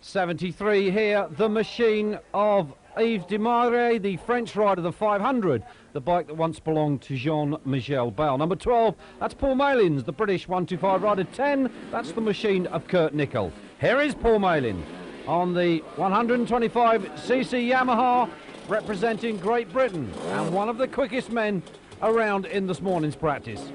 73 here, the machine of Yves Desmarais, the French rider, the 500, the bike that once belonged to Jean-Michel Bell. Number 12, that's Paul Malins, the British 125 rider. 10, that's the machine of Kurt Nickel. Here is Paul Malin on the 125cc Yamaha, representing Great Britain, and one of the quickest men around in this morning's practice.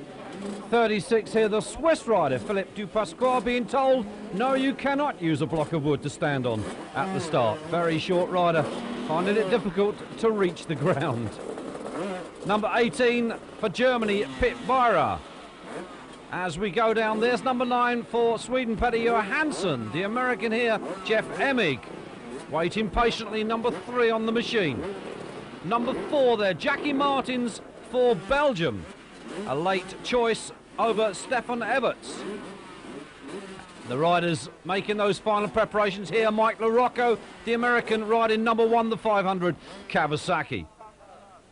36 here, the Swiss rider, Philippe Dupasquale, being told, no, you cannot use a block of wood to stand on at the start. Very short rider, finding it difficult to reach the ground. Number 18 for Germany, Pit Beirer. As we go down, there's number 9 for Sweden, Petter Johansson. The American here, Jeff Emig, waiting patiently, number 3 on the machine. Number 4 there, Jackie Martins for Belgium. A late choice over Stefan Everts. The riders making those final preparations here. Mike LaRocco, the American, riding number 1, the 500, Kawasaki.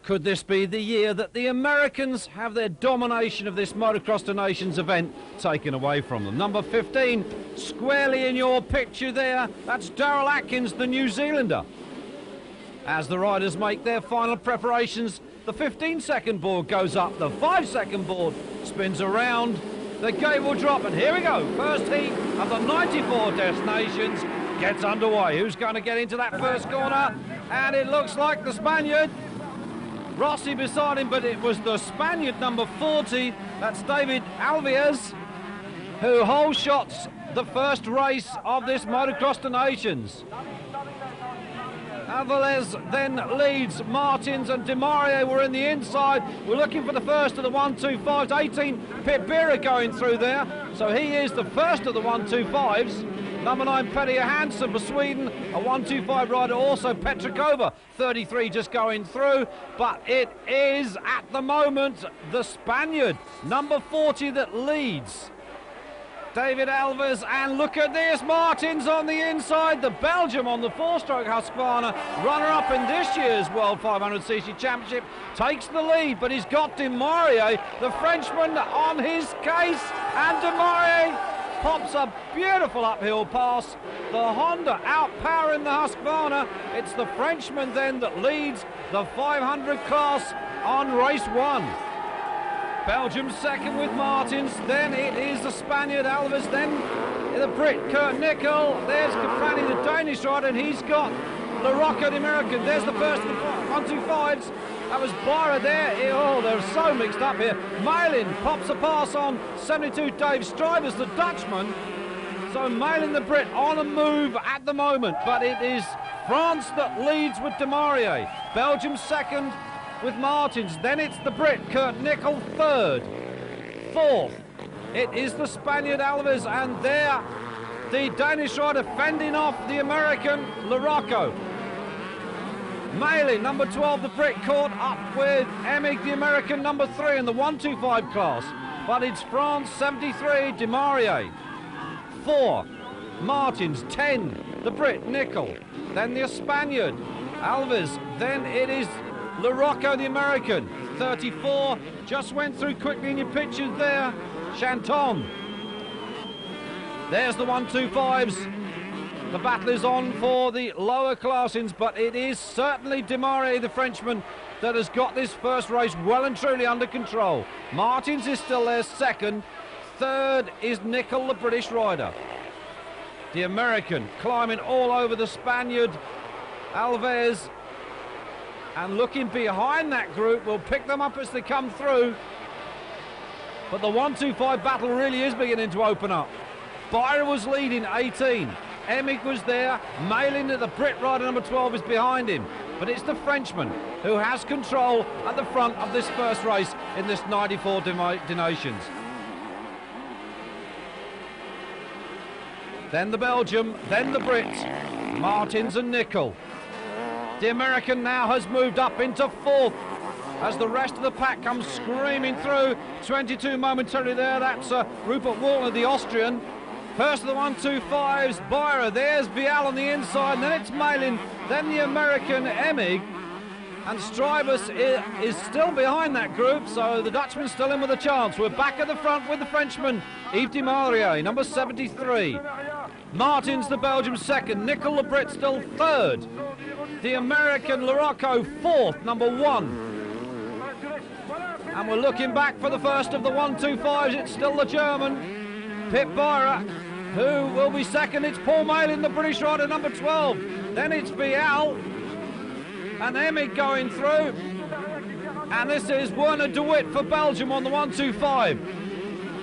Could this be the year that the Americans have their domination of this Motocross Des Nations event taken away from them? Number 15, squarely in your picture there, that's Daryl Atkins, the New Zealander. As the riders make their final preparations, the 15-second board goes up, the 5-second board spins around, the gate will drop, and here we go. First heat of the 94 Des Nations gets underway. Who's going to get into that first corner? And it looks like the Spaniard. Rossi beside him, but it was the Spaniard, number 40. That's David Alvarez, who whole shots the first race of this Motocross Des Nations. Alvarez then leads. Martins and Desmarais were in the inside. We're looking for the first of the 125s. 18, Pit Beirer going through there. So he is the first of the 125s. Number 9, Petter Johansson for Sweden, a 125 rider. Also Petrakova, 33, just going through. But it is, at the moment, the Spaniard, number 40, that leads. David Alvarez, and look at this, Martins on the inside, the Belgium on the 4-stroke Husqvarna, runner-up in this year's World 500cc Championship, takes the lead, but he's got Desmarais, the Frenchman, on his case, and Desmarais pops a beautiful uphill pass. The Honda outpowering the Husqvarna. It's the Frenchman then that leads the 500 class on race 1. Belgium second with Martins, then it is the Spaniard Alvarez, then the Brit Kurt Nickel, there's Capani, the Danish rider, and he's got LaRocco, the American. There's the first of the 125s, that was Beirer there. Oh, they're so mixed up here. Malin pops a pass on 72, Dave Strivers, the Dutchman. So Malin, the Brit, on a move at the moment, but it is France that leads with Desmarais. Belgium second with Martins, then it's the Brit Kurt Nickel third. Fourth, it is the Spaniard Alvarez, and there the Danish rider fending off the American LaRocco. Malin, number 12, the Brit, caught up with Emig, the American, number 3 in the 125 class. But it's France, 73, Desmarais. 4, Martins. 10, the Brit, Nickel. Then the Spaniard, Alvarez. Then it is LaRocco, the American. 34, just went through quickly in your pictures there, Chanton. There's the 125s. The battle is on for the lower classings, but it is certainly Desmarais, the Frenchman, that has got this first race well and truly under control. Martins is still there, second. Third is Nickel, the British rider. The American climbing all over the Spaniard, Alvarez. And looking behind that group, will pick them up as they come through. But the 125 battle really is beginning to open up. Beirer was leading, 18. Emig was there. Malin, the Brit rider, number 12, is behind him. But it's the Frenchman who has control at the front of this first race in this 94 Des Nations. Then the Belgium, then the Brit, Martins and Nickel. The American now has moved up into fourth as the rest of the pack comes screaming through. 22 momentarily there, that's Rupert Wallner, the Austrian. First of the 125s, Beirer, there's Vial on the inside, and then it's Malin, then the American Emig, and Strivers is still behind that group, so the Dutchman's still in with a chance. We're back at the front with the Frenchman, Yves Desmarais, number 73. Martins, the Belgian, second. Nicol the Brit still third. The American Larocco fourth, number 1. And we're looking back for the first of the 1-2-5s. It's still the German, Pip Byra, who will be second. It's Paul Malin, the British rider, number 12. Then it's Vial and Emig going through. And this is Werner de Wit for Belgium on the 1-2-5.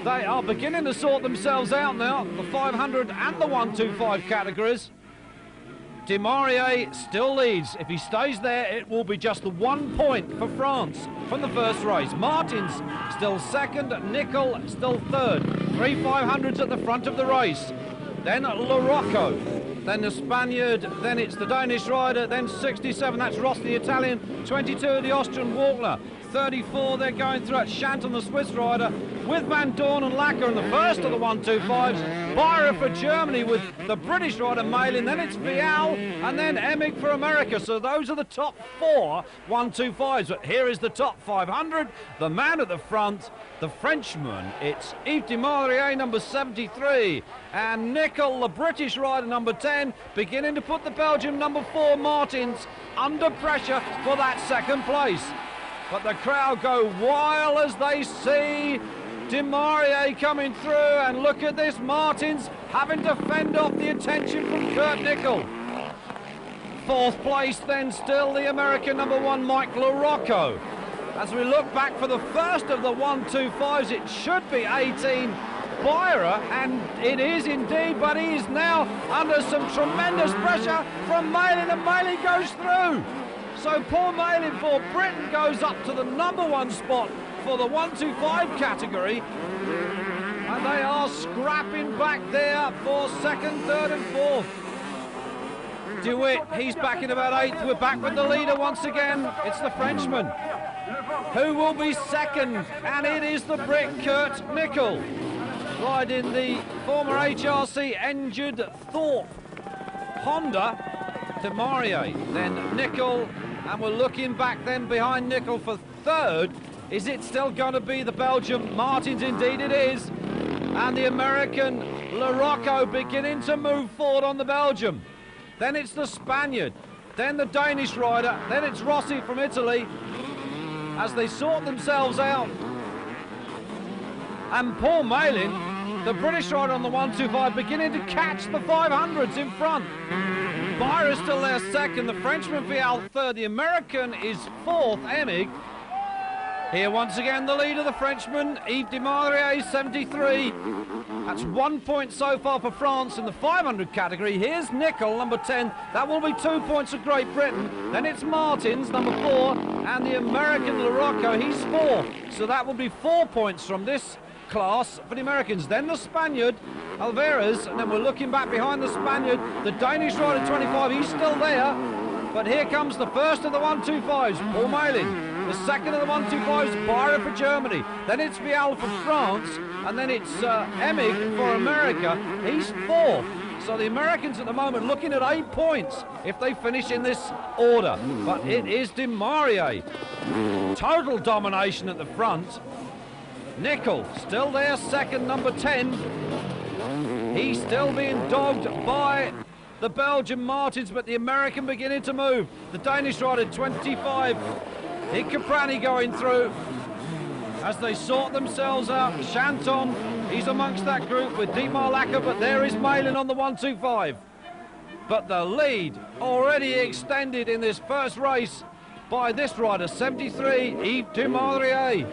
They are beginning to sort themselves out now, the 500 and the 1-2-5 categories. Demarié still leads. If he stays there, it will be just the 1 point for France from the first race. Martins still second, Nicol still third. 3 500s at the front of the race. Then Larocco, then the Spaniard, then it's the Danish rider, then 67, that's Ross the Italian, 22 the Austrian Walkler, 34 they're going through at Chanton the Swiss rider, with Van Dorn and Lacker in the first of the 1-2-5s. Byra for Germany with the British rider Malin, then it's Vial and then Emig for America. So those are the top 4 1-2-5s. But here is the top 500. The man at the front, the Frenchman, it's Yves Demarié, number 73, and Nicol, the British rider, number 10, beginning to put the Belgian number 4 Martins under pressure for that second place. But the crowd go wild as they see Demarié coming through, and look at this, Martins having to fend off the attention from Kurt Nicol. Fourth place then still the American number 1 Mike Larocco. As we look back for the first of the 1-2-5s, it should be 18 Byra, and it is indeed, but he is now under some tremendous pressure from Malin, and Malin goes through. So Paul Malin for Britain goes up to the number 1 spot for the 1-2-5 category, and they are scrapping back there for second, third and fourth. De Wit, he's back in about 8th. We're back with the leader once again. It's the Frenchman who will be second, and it is the Brit Kurt Nicol, riding the former HRC injured Thorpe Honda. Demarié, then Nicol, and we're looking back then behind Nicol for third. Is it still going to be the Belgian Martins? Indeed it is. And the American Larocco beginning to move forward on the Belgium. Then it's the Spaniard, then the Danish rider, then it's Rossi from Italy as they sort themselves out. And Paul Malin, the British rider on the 1-2-5, beginning to catch the 500s in front. Byra still there second, the Frenchman Vial third, the American is fourth, Emig. Here once again the leader, the Frenchman, Yves Demarié, 73. That's 1 point so far for France in the 500 category. Here's Nicol, number 10. That will be 2 points for Great Britain. Then it's Martins, number 4, and the American Larocco, he's 4. So that will be 4 points from this class for the Americans. Then the Spaniard, Alvarez, and then we're looking back behind the Spaniard, the Danish rider, 25, he's still there. But here comes the first of the 1-2-5s, Paul Malin. The second of the 1-2-5s, Byra for Germany. Then it's Vial for France, and then it's Emig for America. He's fourth. So the Americans at the moment looking at 8 points if they finish in this order. But it is Demarié. Total domination at the front. Nicol still there second, number 10. He's still being dogged by the Belgian Martins, but the American beginning to move. The Danish rider, 25. Nick Caprani going through as they sort themselves out. Chanton, he's amongst that group with Dietmar Lacker, but there is Malin on the 1-2-5. But the lead already extended in this first race by this rider, 73, Yves Demarié.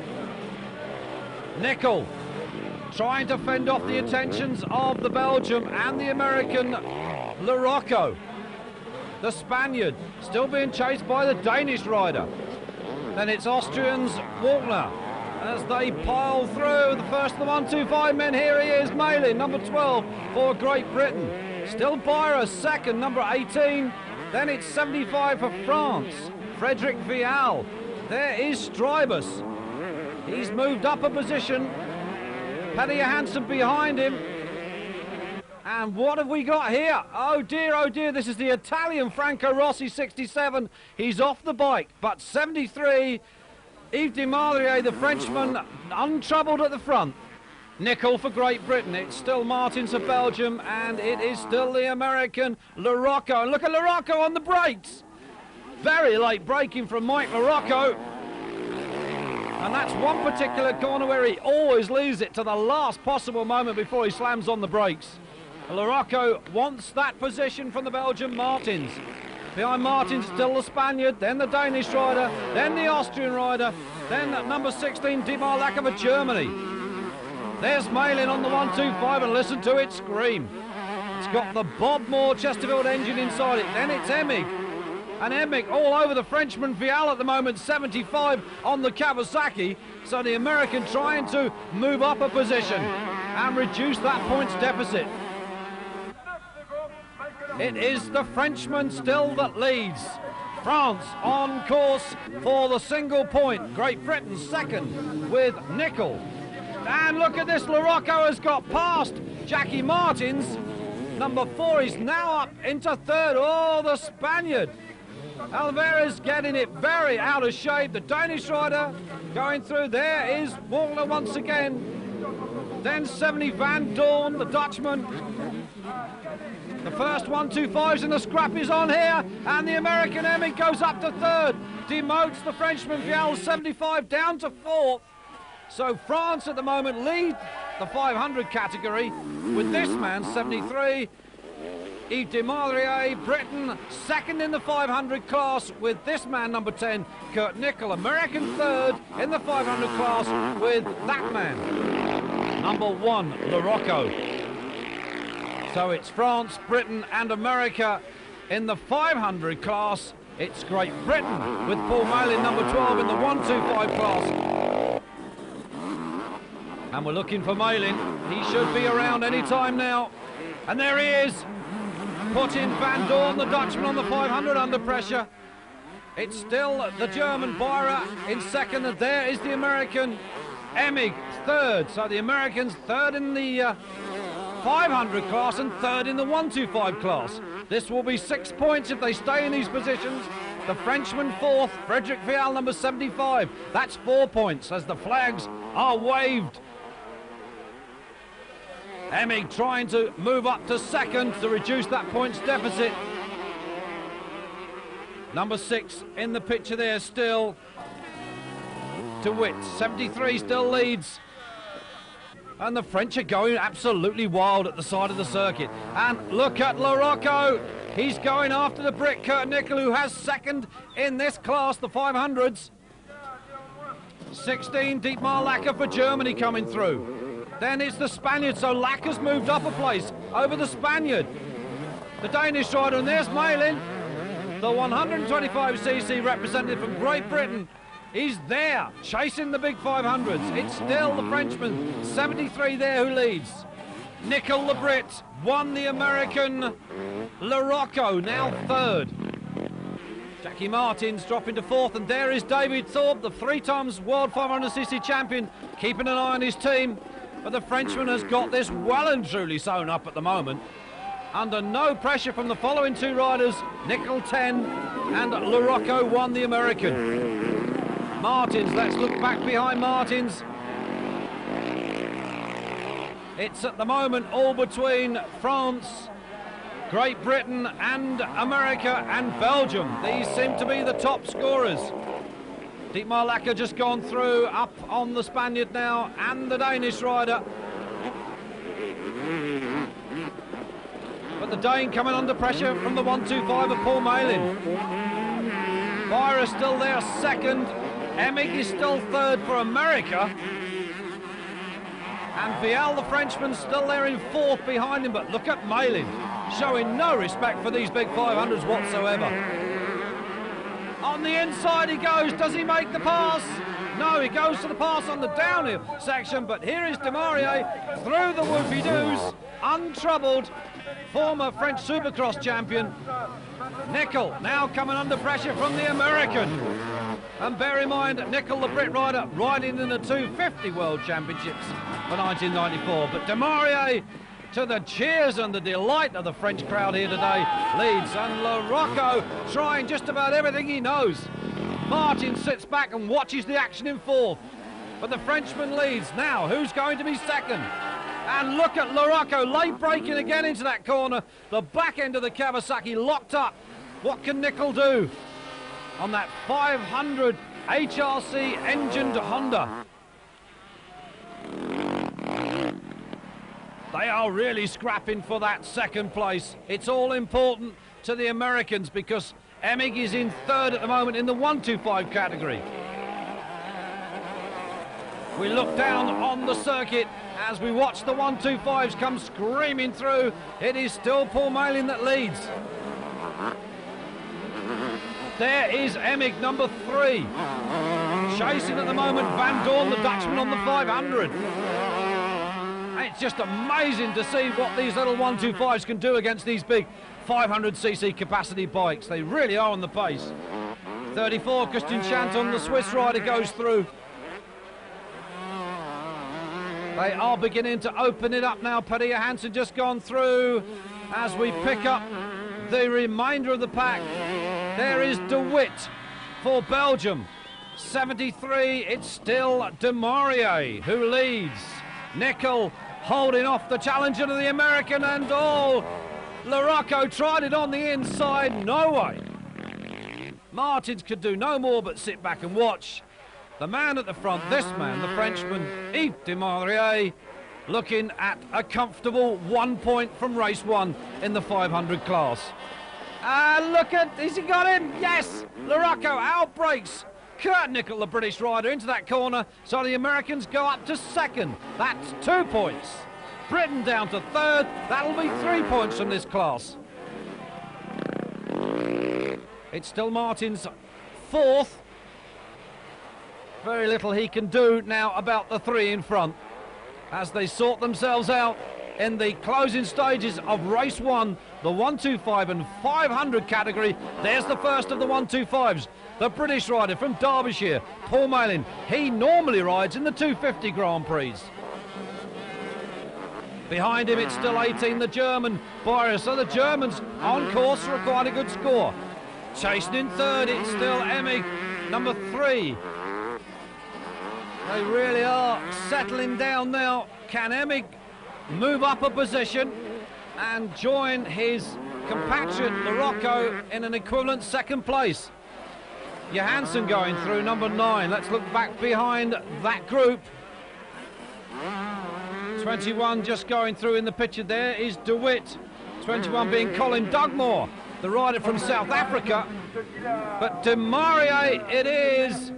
Nicol trying to fend off the attentions of the Belgium and the American Larocco. The Spaniard still being chased by the Danish rider. Then it's Austrians Walkner as they pile through the first of the 1-2-5 men. Here he is, Malin, number 12 for Great Britain. Still Byra second, number 18. Then it's 75 for France, Frederic Vial. There is Strybus. He's moved up a position. Paddy Hansen behind him. And what have we got here? Oh dear, this is the Italian Franco Rossi, 67. He's off the bike, but 73, Yves Demarié, the Frenchman, untroubled at the front. Nickel for Great Britain. It's still Martins for Belgium, and it is still the American LaRocco. And look at LaRocco on the brakes. Very late braking from Mike LaRocco. And that's one particular corner where he always leaves it to the last possible moment before he slams on the brakes. LaRocco wants that position from the Belgian Martins. Behind Martins, still the Spaniard, then the Danish rider, then the Austrian rider, then number 16, Dietmar Lacker for Germany. There's Malin on the 125, and listen to it scream. It's got the Bob Moore Chesterfield engine inside it. Then it's Emig. And Emig all over the Frenchman Vial at the moment, 75 on the Kawasaki. So the American trying to move up a position and reduce that points deficit. It is the Frenchman still that leads. France on course for the single point. Great Britain second with Nickel. And look at this, LaRocco has got past Jackie Martins. Number 4 is now up into third. Oh, the Spaniard. Alvarez getting it very out of shape. The Danish rider going through. There is Wagner once again. Then 70 Van Dorn, the Dutchman. The first 125s and the scrap is on here. And the American Emig goes up to third. Demotes the Frenchman Vial, 75 down to fourth. So France at the moment lead the 500 category with this man, 73. Yves Desmarais, Britain, second in the 500 class with this man, number 10, Kurt Nickel. American third in the 500 class with that man, number 1, LaRocco. So it's France, Britain and America in the 500 class. It's Great Britain with Paul Malin, number 12, in the 125 class. And we're looking for Malin. He should be around any time now. And there he is. Put in Van Dorn, the Dutchman, on the 500 under pressure. It's still the German Beira in second, and there is the American Emig third. So the Americans third in the 500 class and third in the 125 class. This will be 6 points if they stay in these positions. The Frenchman fourth, Frederic Vial, number 75. That's 4 points as the flags are waved. Emig trying to move up to second to reduce that points deficit. Number 6 in the picture there still. De Witt, 73 still leads. And the French are going absolutely wild at the side of the circuit. And look at LaRocco. He's going after the Brit, Kurt Nickel, who has second in this class, the 500s. 16, Dietmar Lacker for Germany coming through. Then it's the Spaniard, so Lacker's moved up a place over the Spaniard. The Danish rider, and there's Malin, the 125cc representative from Great Britain. He's there, chasing the big 500s. It's still the Frenchman, 73 there, who leads. Nickel the Brit, won the American LaRocco, now third. Jackie Martins dropping to fourth, and there is David Thorpe, the 3 times World 500cc champion, keeping an eye on his team. But the Frenchman has got this well and truly sewn up at the moment. Under no pressure from the following 2 riders, Nickel 10 and LaRocco 1, the American. Martins, let's look back behind Martins. It's at the moment all between France, Great Britain and America and Belgium. These seem to be the top scorers. Dietmar Lacker just gone through, up on the Spaniard now, and the Danish rider. But the Dane coming under pressure from the 125 of Paul Malin. Beira still there, second. Emig is still third for America. And Vial, the Frenchman, still there in fourth behind him. But look at Malin, showing no respect for these big 500s whatsoever. On the inside he goes. Does he make the pass? No, he goes to the pass on the downhill section, but here is Desmarais through the whoopie-doos, untroubled, former French Supercross champion. Nickel now coming under pressure from the American. And bear in mind, Nickel, the Brit rider, riding in the 250 World Championships for 1994. But Desmarais, to the cheers and the delight of the French crowd here today, leads. And LaRocco trying just about everything he knows. Martin sits back and watches the action in fourth. but the Frenchman leads. Now, who's going to be second? And look at Larocco, late braking again into that corner. The back end of the Kawasaki locked up. What can Nickel do on that 500 HRC engined Honda? They are really scrapping for that second place. It's all important to the Americans because Emig is in third at the moment in the 125 category. We look down on the circuit as we watch the 125s come screaming through. It is still Paul Malin that leads. There is Emig, number 3. Chasing at the moment Van Dorn, the Dutchman, on the 500. It's just amazing to see what these little 125s can do against these big 500cc capacity bikes. They really are on the pace. 34, Christian Chanton, the Swiss rider, goes through. They are beginning to open it up now. Padilla Hansen just gone through as we pick up the remainder of the pack. There is De Witt for Belgium. 73, it's still De Maurier who leads. Nickel holding off the challenger to the American, and Larocco tried it on the inside. No way. Martins could do no more but sit back and watch. The man at the front, this man, the Frenchman, Yves de Maurier, looking at a comfortable 1 point from race 1 in the 500 class. Look at, has he got him? Yes! Larocco outbrakes Kurt Nickel, the British rider, into that corner, so the Americans go up to second. That's 2 points. Britain down to third. That'll be 3 points from this class. It's still Martin's fourth. Very little he can do now about the 3 in front as they sort themselves out in the closing stages of race 1, the 125 and 500 category. There's the first of the 125s. The British rider from Derbyshire, Paul Malin. He normally rides in the 250 Grand Prix. Behind him, it's still 18, the German, Boris. So the Germans on course for quite a good score. Chasing in third, it's still Emig, number 3. They really are settling down now. Can Emig move up a position and join his compatriot Larocco in an equivalent second place? Johansson going through, number 9. Let's look back behind that group. 21 just going through in the picture there is De Witt. 21 being Colin Dugmore, the rider from South Africa. But De Maurier it is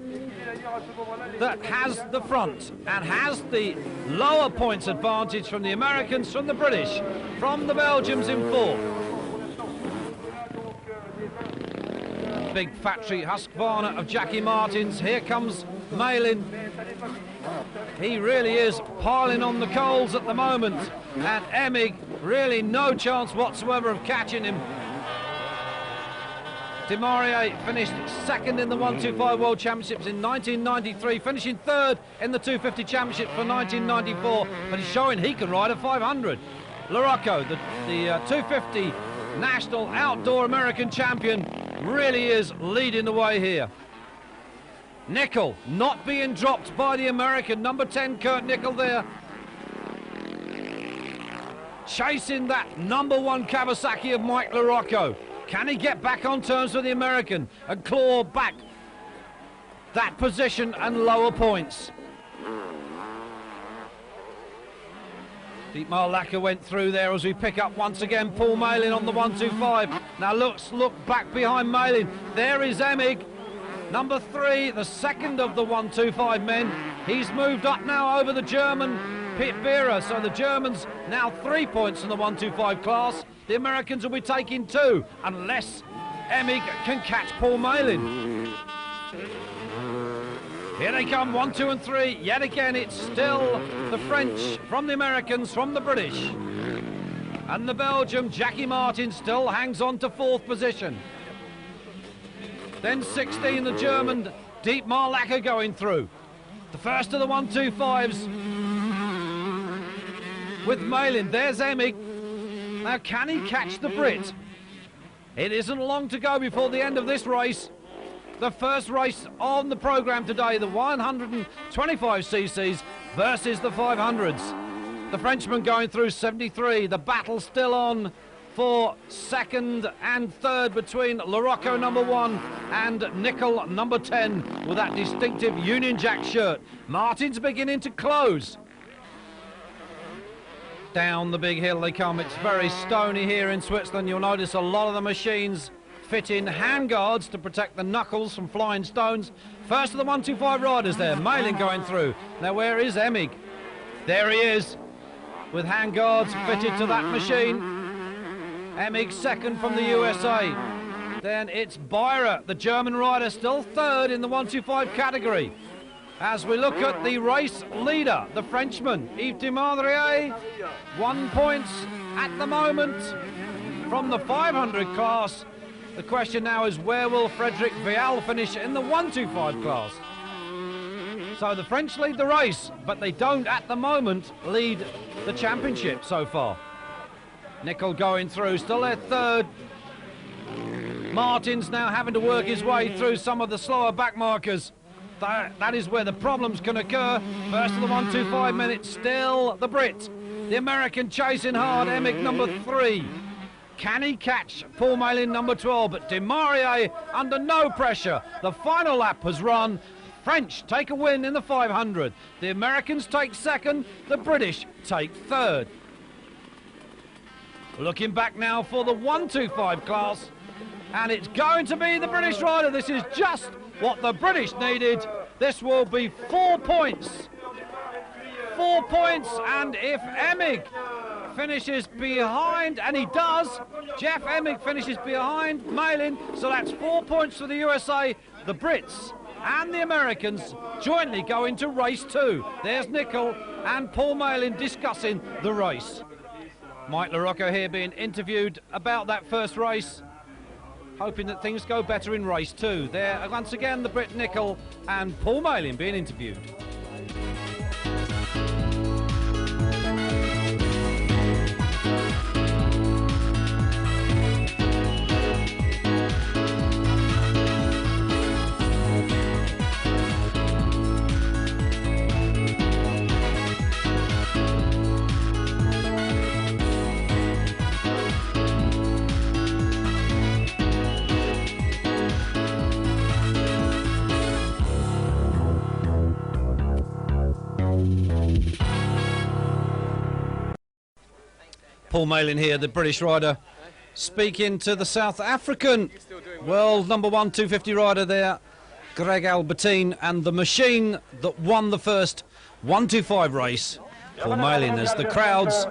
that has the front and has the lower points advantage from the Americans, from the British, from the Belgians in fourth. Big factory Husqvarna of Jackie Martins. Here comes Malin. He really is piling on the coals at the moment, and Emig really no chance whatsoever of catching him. De Maurier finished second in the 125 World Championships in 1993, finishing third in the 250 Championship for 1994, but he's showing he can ride a 500. Larocco, the 250 National Outdoor American Champion, really is leading the way here. Nickel not being dropped by the American, number 10 Kurt Nickel there. Chasing that number 1 Kawasaki of Mike Larocco. Can he get back on terms with the American and claw back that position and lower points? Dietmar Lacker went through there as we pick up once again Paul Malin on the 125. Now look back behind Malin. There is Emig, number 3, the second of the 125 men. He's moved up now over the German Pit Vera, so the Germans now 3 points in the 125 class. The Americans will be taking 2 unless Emig can catch Paul Malin. Here they come, 1, 2 and 3. Yet again, it's still the French from the Americans, from the British. And the Belgium, Jackie Martin, still hangs on to 4th position. Then 16, the German, Dietmar Lacker going through. The first of the 125s with Malin. There's Emig. Now, can he catch the Brit? It isn't long to go before the end of this race. the first race on the programme today, the 125cc's versus the 500s. The Frenchman going through 73. The battle still on for second and third between Larocco number 1 and Nickel number 10 with that distinctive Union Jack shirt. Martin's beginning to close. Down the big hill they come. It's very stony here in Switzerland. You'll notice a lot of the machines fit in handguards to protect the knuckles from flying stones. First of the 125 riders there, Malin going through. Now where is Emig? There he is, with handguards fitted to that machine. Emig second from the USA. Then it's Beyer, the German rider, still third in the 125 category. As we look at the race leader, the Frenchman, Yves Demandrier, 1 point at the moment from the 500 class. The question now is, where will Frederic Vial finish in the 125 class? So the French lead the race, but they don't at the moment lead the championship so far. Nickel going through, still their third. Martin's now having to work his way through some of the slower back markers. That is where the problems can occur. First of the 125 minutes, still the Brit. The American chasing hard, Emig number 3. Can he catch Paul Malin number 12? But Demarier under no pressure. The final lap has run. French take a win in the 500. The Americans take second. The British take third. Looking back now for the 125 class. And it's going to be the British rider. This is just what the British needed. This will be 4 points. 4 points, and if Emig finishes behind, and he does, Jeff Emig finishes behind Malin, so that's 4 points for the USA. The Brits and the Americans jointly go into race 2. There's Nickel and Paul Malin discussing the race. Mike Larocco here being interviewed about that first race, hoping that things go better in race 2. There, once again, the Brit Nickel and Paul Malin being interviewed. Paul Malin here, the British rider, speaking to the South African world number 1 250 rider there, Greg Albertine, and the machine that won the first 125 race, Paul Malin, as the crowds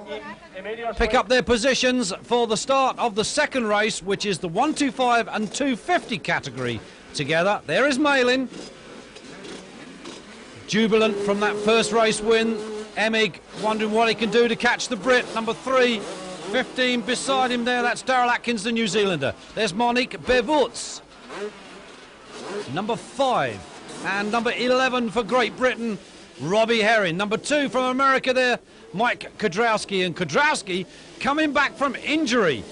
pick up their positions for the start of the second race, which is the 125 and 250 category together. There is Malin, jubilant from that first race win. Emig wondering what he can do to catch the Brit, number 3, 15 beside him there. That's Daryl Atkins, the New Zealander. There's Monique Bevoorts, number 5, and number 11 for Great Britain, Robbie Herring. Number 2 from America there, Mike Kudrowski, and Kudrowski coming back from injury.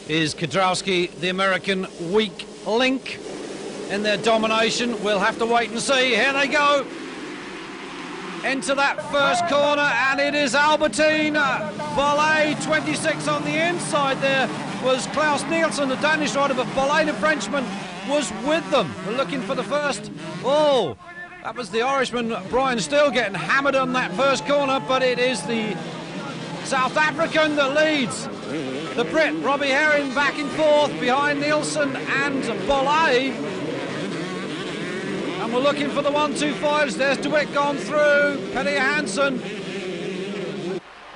Is Kudrowski the American weak link in their domination? We'll have to wait and see. Here they go into that first corner, and it is Albertine. Bollet 26 on the inside there was Klaus Nielsen, the Danish rider, but Bollet, the Frenchman, was with them. We're looking for the first. Oh, that was the Irishman Brian Steele getting hammered on that first corner, but it is the South African that leads. The Brit, Robbie Herring, back and forth behind Nielsen and Bollet. And we're looking for the 125s. There's DeWitt gone through, Penny Hansen.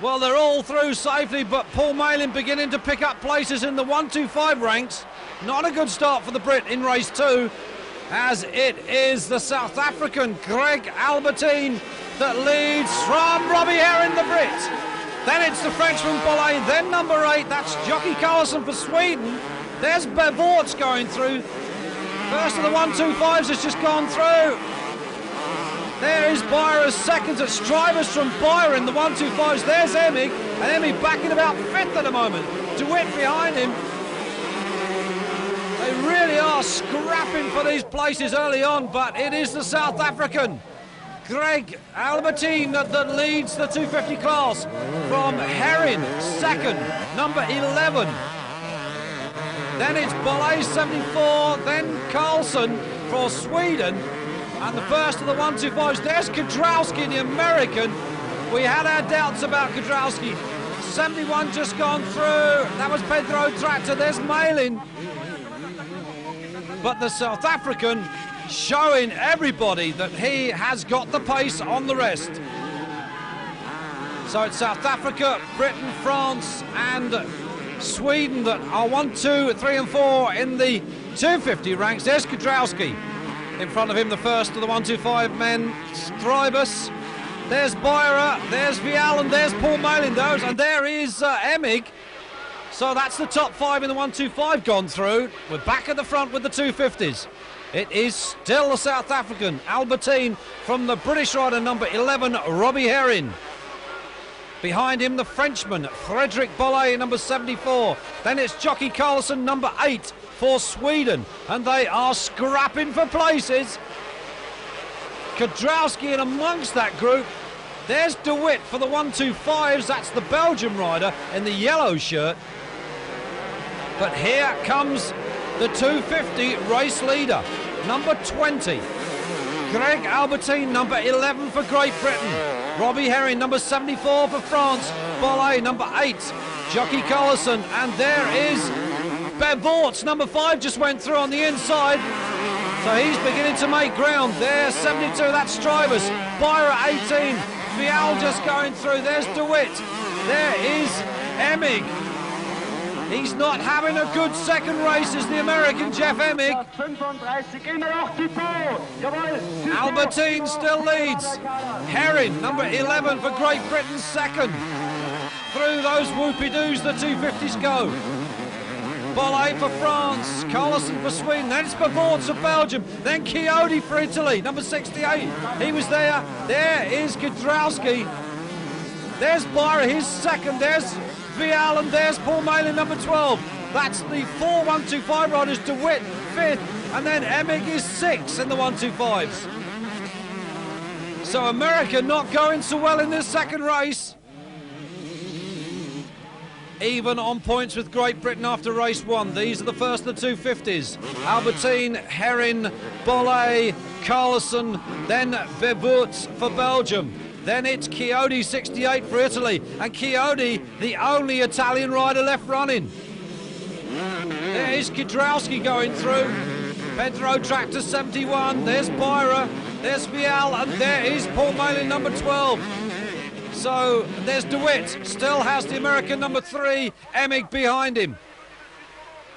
Well, they're all through safely, but Paul Malin beginning to pick up places in the 125 ranks. Not a good start for the Brit in race 2, as it is the South African Greg Albertine that leads from Robbie Herring, the Brit. Then it's the Frenchman Bollet, then number 8, that's Jockey Carlson for Sweden. There's Bevoorts going through. First of the 125s has just gone through. There is Beyer as second. It's Strivers from Beyer in the 125s. There's Emig, and Emig back in about 5th at the moment. DeWitt behind him. They really are are scrapping for these places early on, but it is the South African Greg Albertine that leads the 250 class from Herrin, second, number 11. Then it's Bolle 74, then Carlson for Sweden, and the first of the 125s. There's Kudrowski, the American. We had our doubts about Kudrowski. 71 just gone through. That was Pedro Tractor. There's Malin. But the South African showing everybody that he has got the pace on the rest. So it's South Africa, Britain, France and Sweden that are 1, 2, 3 and 4 in the 250 ranks. There's Kudrowski. In front of him, the first of the 125 men, Strybus. There's Byra, there's Vial, and there's Paul Malin. And there is Emig. So that's the top 5 in the 125 gone through. We're back at the front with the 250s. It is still the South African, Albertine, from the British rider, number 11, Robbie Herrin. Behind him, the Frenchman, Frederic Bolle, number 74. Then it's Jockey Carlson, number 8, for Sweden. And they are scrapping for places. Kudrowski in amongst that group. There's De Wit for the 125s. That's the Belgian rider in the yellow shirt. But here comes the 250 race leader, number 20. Greg Albertine, number 11 for Great Britain. Robbie Herrin, number 74 for France. Bolle, number 8. Jockey Carlson, and there is Bevorts, number 5, just went through on the inside. So he's beginning to make ground. There's 72, that's Strybus. Byra 18. Vial just going through. There's De Wit. There is Emig. He's not having a good second race, is the American Jeff Emig. Albertine still leads. Herrin, number 11 for Great Britain, second. Through those whoopie-doos, the 250s go. Bolle for France, Carlson for Sweden, then it's Bevorts for Belgium, then Chiodi for Italy, number 68. He was there. There is Kudrowski. There's Byra, his second. There's Vial, and there's Paul Malin, number 12. That's the 4 125 riders. De Wit, 5th, and then Emig is 6th in the 125s. So America not going so well in this second race. Even on points with Great Britain after race 1. These are the first of the 250s. Albertine, Herrin, Bolle, Carlson, then Bevorts for Belgium. Then it's Chiodi, 68 for Italy. And Chiodi, the only Italian rider left running. There is Kudrowski going through. Pedro Tractor, 71. There's Byra, there's Vial, and there is Paul Malin, number 12. So there's De Wit, still has the American number 3, Emig behind him.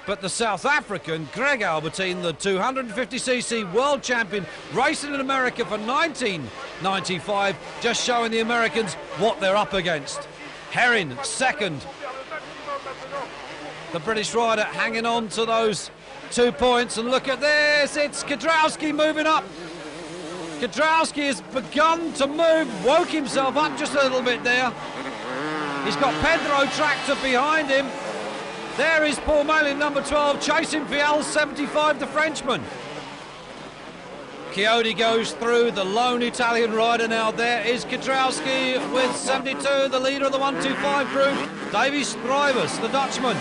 But the South African, Greg Albertine, the 250cc world champion, racing in America for 1995, just showing the Americans what they're up against. Herrin, second. The British rider hanging on to those 2 points, and look at this, it's Kudrowski moving up. Kudrowski has begun to move, woke himself up just a little bit there. He's got Pedro Tractor behind him. There is Paul Malin, number 12, chasing Vial, 75, the Frenchman. Chiodi goes through, the lone Italian rider now. There is Kudrowski with 72, the leader of the 125 group. Davy Strybus, the Dutchman.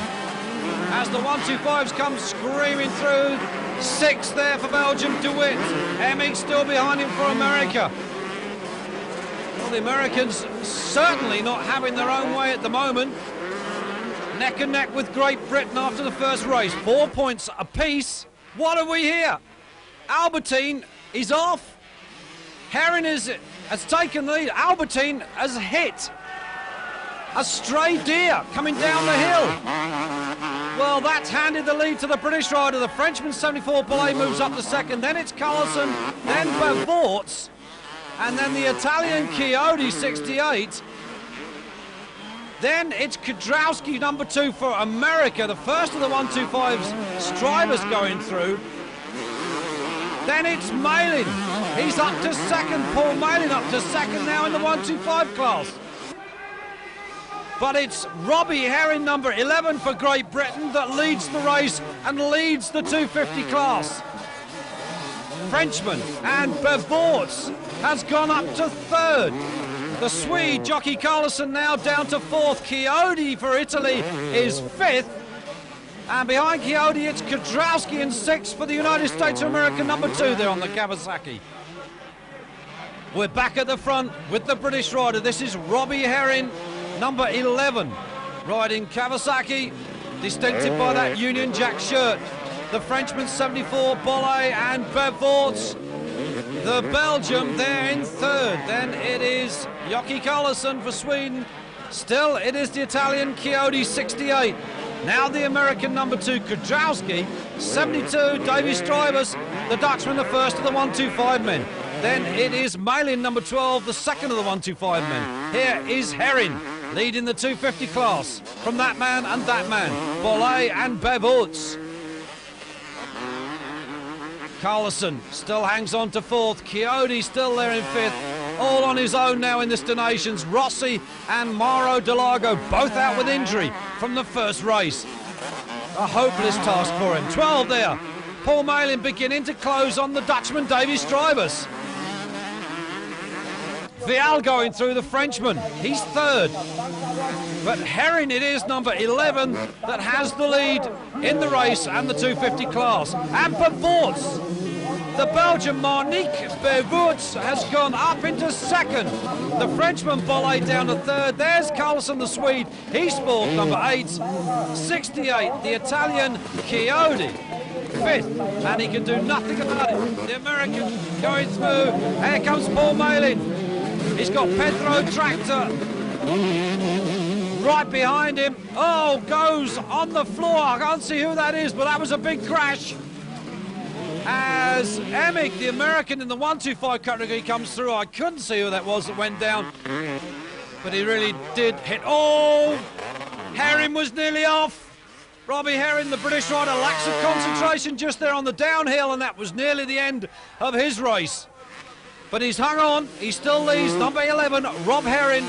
As the 125s come screaming through, 6 there for Belgium, De Wit. Emig still behind him for America. Well, the Americans certainly not having their own way at the moment. Neck and neck with Great Britain after the first race. 4 points apiece. What are we here? Albertine is off. Herrin has taken the lead. Albertine has hit a stray deer coming down the hill. Well, that's handed the lead to the British rider. The Frenchman, 74, Bolle, moves up to second. Then it's Carlson, then Bevorts, and then the Italian Chiodi, 68. Then it's Kudrowski, number 2 for America, the first of the 125s. Strybus going through. Then it's Malin. He's up to second. Paul Malin up to second now in the 125 class. but it's Robbie Herring, number 11 for Great Britain, that leads the race and leads the 250 class. Frenchman and Bevorts has gone up to third. The Swede, Jockey Carlson, now down to fourth. Chiodi for Italy is fifth. And behind Chiodi, it's Kudrowski in sixth for the United States of America, number 2 there on the Kawasaki. We're back at the front with the British rider. This is Robbie Herring, number 11, riding Kawasaki, distinctive by that Union Jack shirt. The Frenchman 74, Bolle and Bevorts. The Belgium there in third. Then it is Jockey Carlson for Sweden. Still, it is the Italian Chiodi, 68. Now the American number 2, Kudrowski, 72, Davy Strybus, the Dutchman, the first of the 125 men. Then it is Malin, number 12, the second of the 125 men. Here is Herring, leading the 250 class from that man and that man, Bolle and Bevorts. Carlson still hangs on to fourth. Chiodi still there in fifth. All on his own now in this Des Nations. Rossi and Mauro Delago both out with injury from the first race. A hopeless task for him. 12 there. Paul Malin beginning to close on the Dutchman Davy Strybus. Vial going through the Frenchman. He's third. But Herring it is, number 11, that has the lead in the race and the 250 class. And Bevorts, the Belgian Marnique Bevorts, has gone up into second. The Frenchman Bolle down to third. There's Carlson, the Swede. He's fourth, number 8. 68, the Italian Chiodi, fifth. And he can do nothing about it. The American going through. Here comes Paul Malin. He's got Pedro Tractor right behind him. Oh, goes on the floor. I can't see who that is, but that was a big crash. As Emig, the American in the 125 category, comes through. I couldn't see who that was that went down, but he really did hit. Oh, Herring was nearly off. Robbie Herring, the British rider, lacks of concentration just there on the downhill, and that was nearly the end of his race. But he's hung on, he still leads, number 11, Rob Herring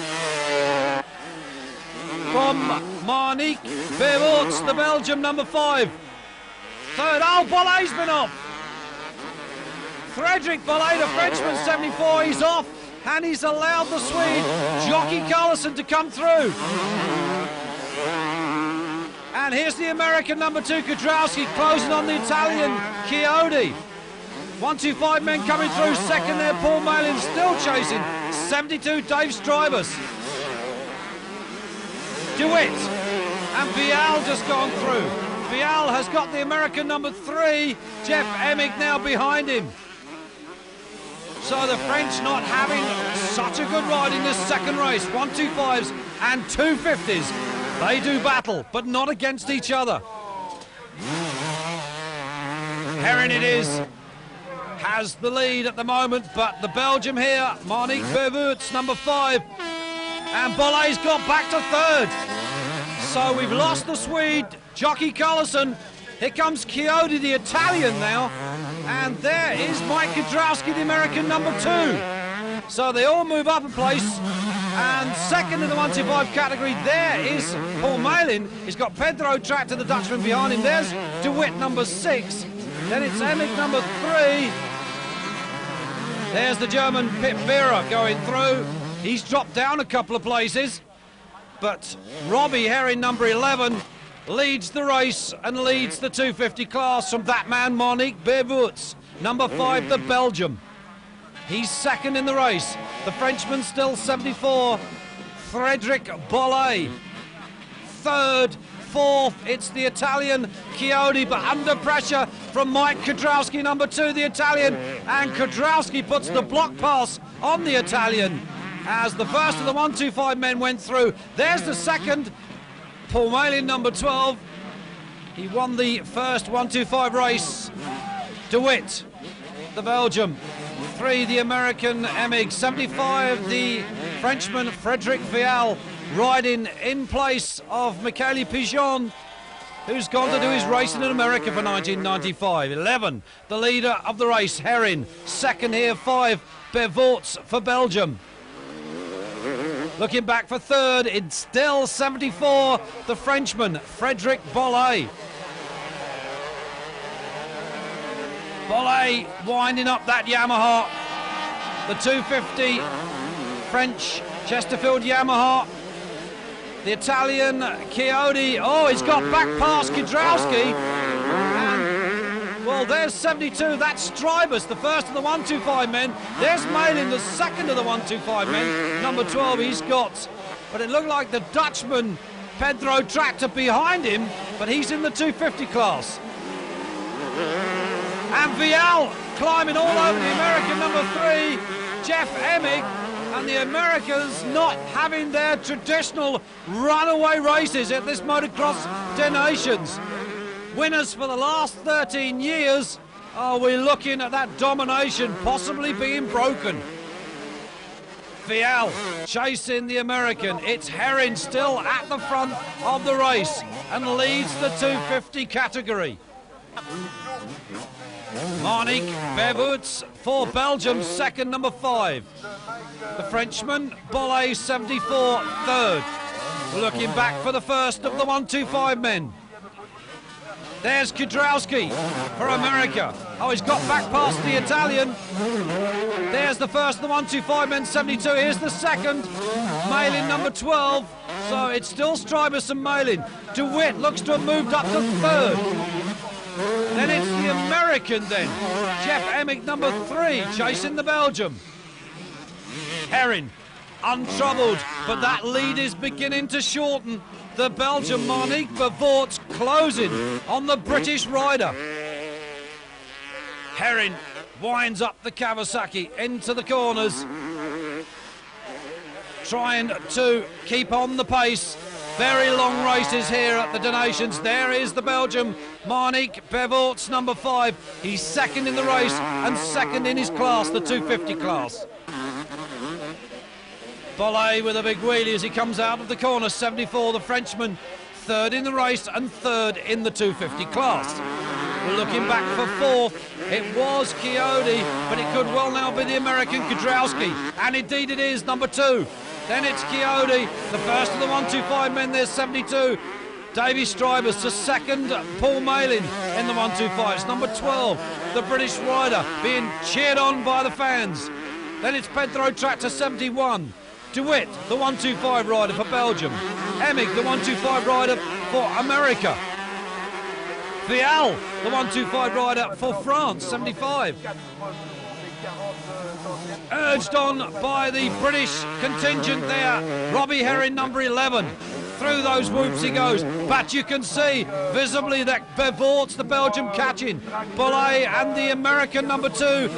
from Marnique Bevorts, the Belgium, number 5. Third, oh, Bolle's been off. Frederick Bolle, the Frenchman, 74, he's off, and he's allowed the Swede, Jockey Carlson, to come through. And here's the American number 2, Kudrowski, closing on the Italian Chiodi. 125 men coming through, second there, Paul Malin still chasing, 72, Dave Strybus. DeWitt and Vial just gone through. Vial has got the American number 3, Jeff Emig now behind him. So the French not having such a good ride in this second race, 125s and 250s. They do battle, but not against each other. Herring it is. Has the lead at the moment, but the Belgium here, Marnique Bevorts, number 5, and Bolle's got back to third. So we've lost the Swede, Jockey Carlson. Here comes Chiodi, the Italian now, and there is Mike Kudrowski, the American number 2. So they all move up a place, and second in the 125 category, there is Paul Malin. He's got Pedro Tractor, the Dutchman, behind him. There's DeWitt, number 6. Then it's Emig, number 3. There's the German Pip Vera going through. He's dropped down a couple of places. But Robbie Herring, number 11, leads the race and leads the 250 class from that man, Marnique Bevorts. Number 5, the Belgium. He's second in the race. The Frenchman still 74, Frederick Bolle. Third, fourth, it's the Italian Chiodi, but under pressure from Mike Kudrowski, number 2, the Italian, and Kudrowski puts the block pass on the Italian as the first of the 125 men went through. There's the second, Paul Malin, number 12. He won the first 125 race. DeWitt, the Belgium. 3, the American Emig. 75, the Frenchman Frederick Vial, riding in place of Michele Pigeon, who's gone to do his racing in America for 1995. 11, the leader of the race, Herring. Second here, 5, Bevorts for Belgium. Looking back for third, it's still 74, the Frenchman, Frédéric Bollé. Bollé winding up that Yamaha, the 250 French Chesterfield Yamaha. The Italian Chiodi, oh, he's got back past Kudrowski. And, well, there's 72, that's Strybus, the first of the 125 men. There's Malin, the second of the 125 men. Number 12 he's got. But it looked like the Dutchman, Pedro Tractor, behind him, but he's in the 250 class. And Vial climbing all over the American number 3, Jeff Emig. And the Americans not having their traditional runaway races at this Motocross Des Nations. Winners for the last 13 years. Are we looking at that domination possibly being broken? Vial chasing the American. It's Herring still at the front of the race and leads the 250 category. Monique Bevouts for Belgium, second, number 5. The Frenchman, Bollé, 74, third. We're looking back for the first of the 125 men. There's Kudrowski for America. Oh, he's got back past the Italian. There's the first of the 125 men, 72. Here's the second, Malin, number 12. So it's still Strybus and Malin. DeWitt looks to have moved up to third. Then it's the American then. Jeff Emig, number 3, chasing the Belgium. Herring, untroubled, but that lead is beginning to shorten. The Belgian Monique Bevouts closing on the British rider. Herring winds up the Kawasaki into the corners, trying to keep on the pace. Very long races here at the Des Nations. There is the Belgium, Monique Bevouts, number 5. He's second in the race and second in his class, the 250 class. Bollé with a big wheelie as he comes out of the corner, 74, the Frenchman, third in the race and third in the 250 class. We're looking back for fourth. It was Chiodi, but it could well now be the American Kudrowski, and indeed it is, number 2. Then it's Chiodi, the first of the 125 men, there's 72. Davy Strybus, the second, Paul Malin in the 125s. Number 12, the British rider, being cheered on by the fans. Then it's Pedro Tractor, 71. DeWitt, the 125 rider for Belgium. Emig, the 125 rider for America. Vial, the 125 rider for France, 75. Urged on by the British contingent there, Robbie Herring, number 11. Through those whoops he goes, but you can see visibly that Bevouts, the Belgian, catching. Bollé and the American, number 2,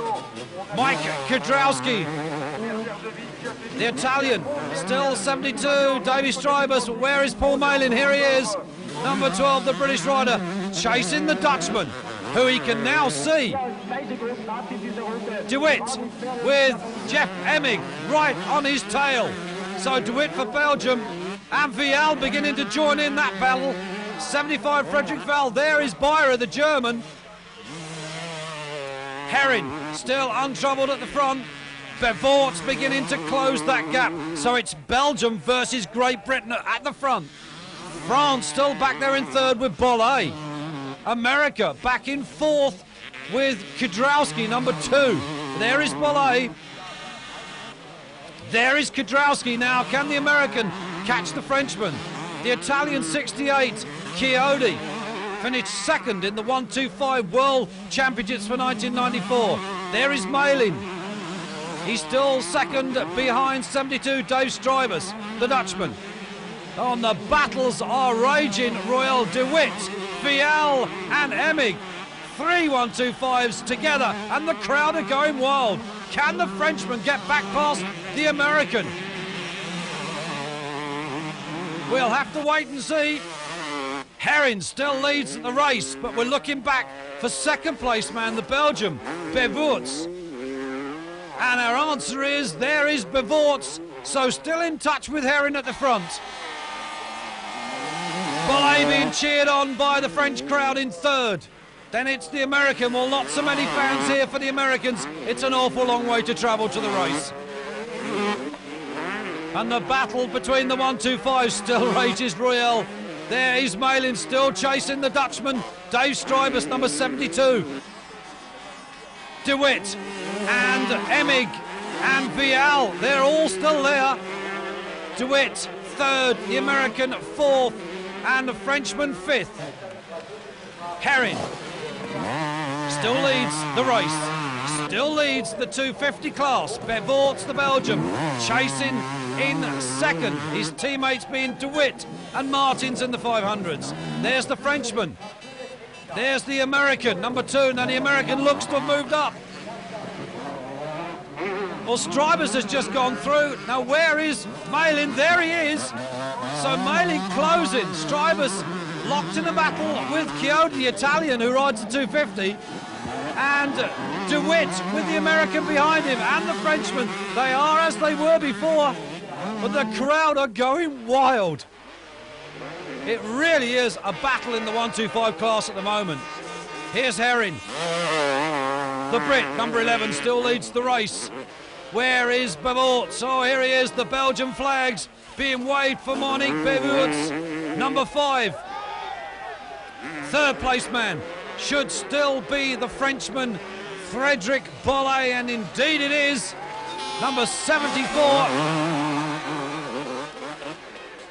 Mike Kudrowski. The Italian, still 72, Davy Strybus. Where is Paul Malin? Here he is. Number 12, the British rider, chasing the Dutchman, who he can now see. DeWitt with Jeff Emig right on his tail. So DeWitt for Belgium and Vial beginning to join in that battle. 75, Frédéric Vial. There is Beyer, the German. Herring still untroubled at the front. Bevouts beginning to close that gap. So it's Belgium versus Great Britain at the front. France still back there in third with Bollé. America back in fourth with Kudrowski, number 2. There is Bollé. There is Kudrowski now. Can the American catch the Frenchman? The Italian, 68, Chiodi, finished second in the 125 World Championships for 1994. There is Malin. He's still second behind 72, Dave Strybus, the Dutchman. On the battles are raging. Royal, DeWitt, Vial and Emig. 3 125s together and the crowd are going wild. Can the Frenchman get back past the American? We'll have to wait and see. Herring still leads the race, but we're looking back for second place man, the Belgium, Bevouts. And our answer is, there is Bevouts, so still in touch with Herring at the front. Bollé being cheered on by the French crowd in third. Then it's the American. Well, not so many fans here for the Americans. It's an awful long way to travel to the race. And the battle between the 125 still rages royal. There is Malin still chasing the Dutchman, Dave Strybus, number 72. De Wit and Emig and Vial, they're all still there. De Wit third, the American fourth, and the Frenchman fifth. Herring still leads the race, still leads the 250 class. Bevorts, the Belgium, chasing in second. His teammates being De Wit and Martins in the 500s. There's the Frenchman. There's the American, number 2, and then the American looks to have moved up. Well, Strybus has just gone through. Now, where is Malin? There he is. So Malin closing. Strybus locked in a battle with Chiodi, the Italian, who rides the 250. And De Wit with the American behind him and the Frenchman. They are as they were before, but the crowd are going wild. It really is a battle in the 125 class at the moment. Here's Herring. The Brit, number 11, still leads the race. Where is Bevorts? Oh, here he is, the Belgian flags being waved for Monique Bevorts, number 5. Third place man should still be the Frenchman, Frédéric Bollet, and indeed it is, number 74.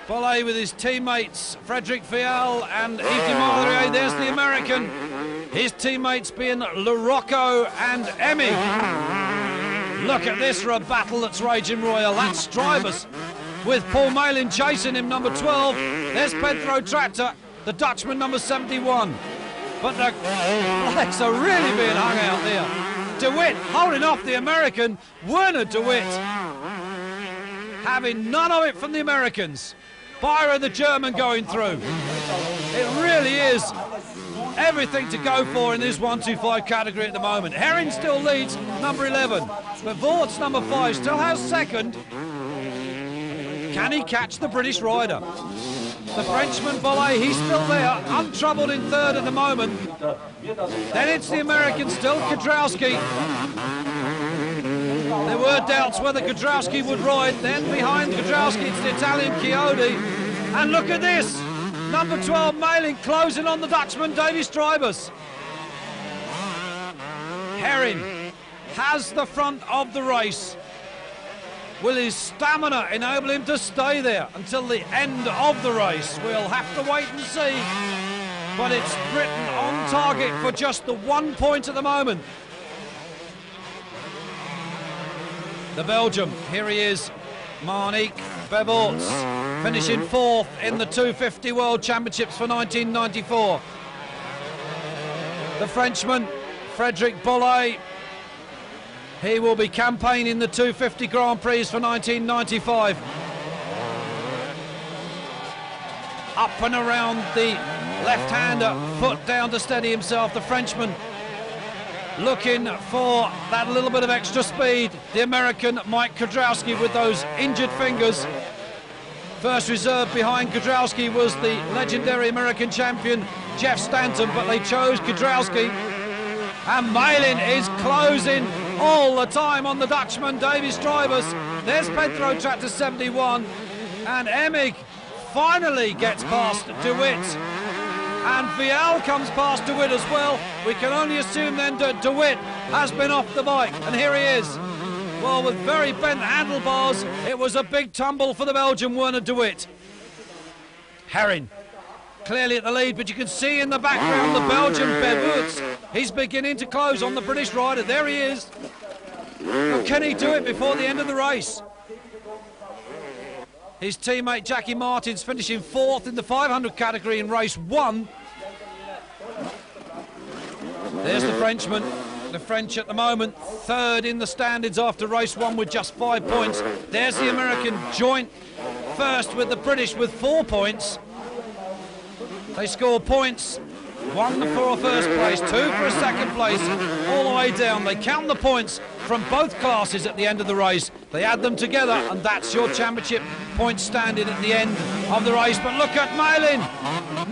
Bollet with his teammates, Frédéric Vial and Yves Desmarais. There's the American. His teammates being Larocco and Emig. Look at this for a battle that's raging royal. That's Strybus with Paul Malin chasing him, number 12. There's Pedro Tractor, the Dutchman, number 71. But the flags are really being hung out there. De Wit holding off the American. Werner De Wit having none of it from the Americans. Byron, the German, going through. It really is everything to go for in this 125 category at the moment. Herring still leads, number 11. But Vorts, number 5, still has second. Can he catch the British rider? The Frenchman, Bollet, he's still there, untroubled in third at the moment. Then it's the American still, Kudrowski. There were doubts whether Kudrowski would ride. Then behind Kudrowski, it's the Italian Chiodi. And look at this, number 12, Malin, closing on the Dutchman, Davy Strybus. Herring has the front of the race. Will his stamina enable him to stay there until the end of the race? We'll have to wait and see. But it's Britain on target for just the 1 point at the moment. The Belgium, here he is, Monique Bevorts, finishing 4th in the 250 World Championships for 1994. The Frenchman, Frédéric Bollet, he will be campaigning the 250 Grand Prix for 1995. Up and around the left-hander, foot down to steady himself, the Frenchman looking for that little bit of extra speed. The American, Mike Kudrowski, with those injured fingers. First reserve behind Kudrowski was the legendary American champion, Jeff Stanton, but they chose Kudrowski. And Malin is closing all the time on the Dutchman, Davy Strybus. There's Pedro Tractor, 71. And Emig finally gets past De Wit. And Vial comes past De Wit as well. We can only assume then that De Wit has been off the bike. And here he is. Well, with very bent handlebars, it was a big tumble for the Belgian, Werner De Wit. Herring clearly at the lead, but you can see in the background the Belgian Bevorts. He's beginning to close on the British rider. There he is. But can he do it before the end of the race? His teammate Jackie Martins finishing 4th in the 500 category in race 1. There's the Frenchman. The French at the moment 3rd in the standings after race 1 with just 5 points. There's the American joint 1st with the British with 4 points. They score points, 1 for a first place, 2 for a second place, all the way down. They count the points from both classes at the end of the race. They add them together, and that's your championship point standing at the end of the race. But look at Malin.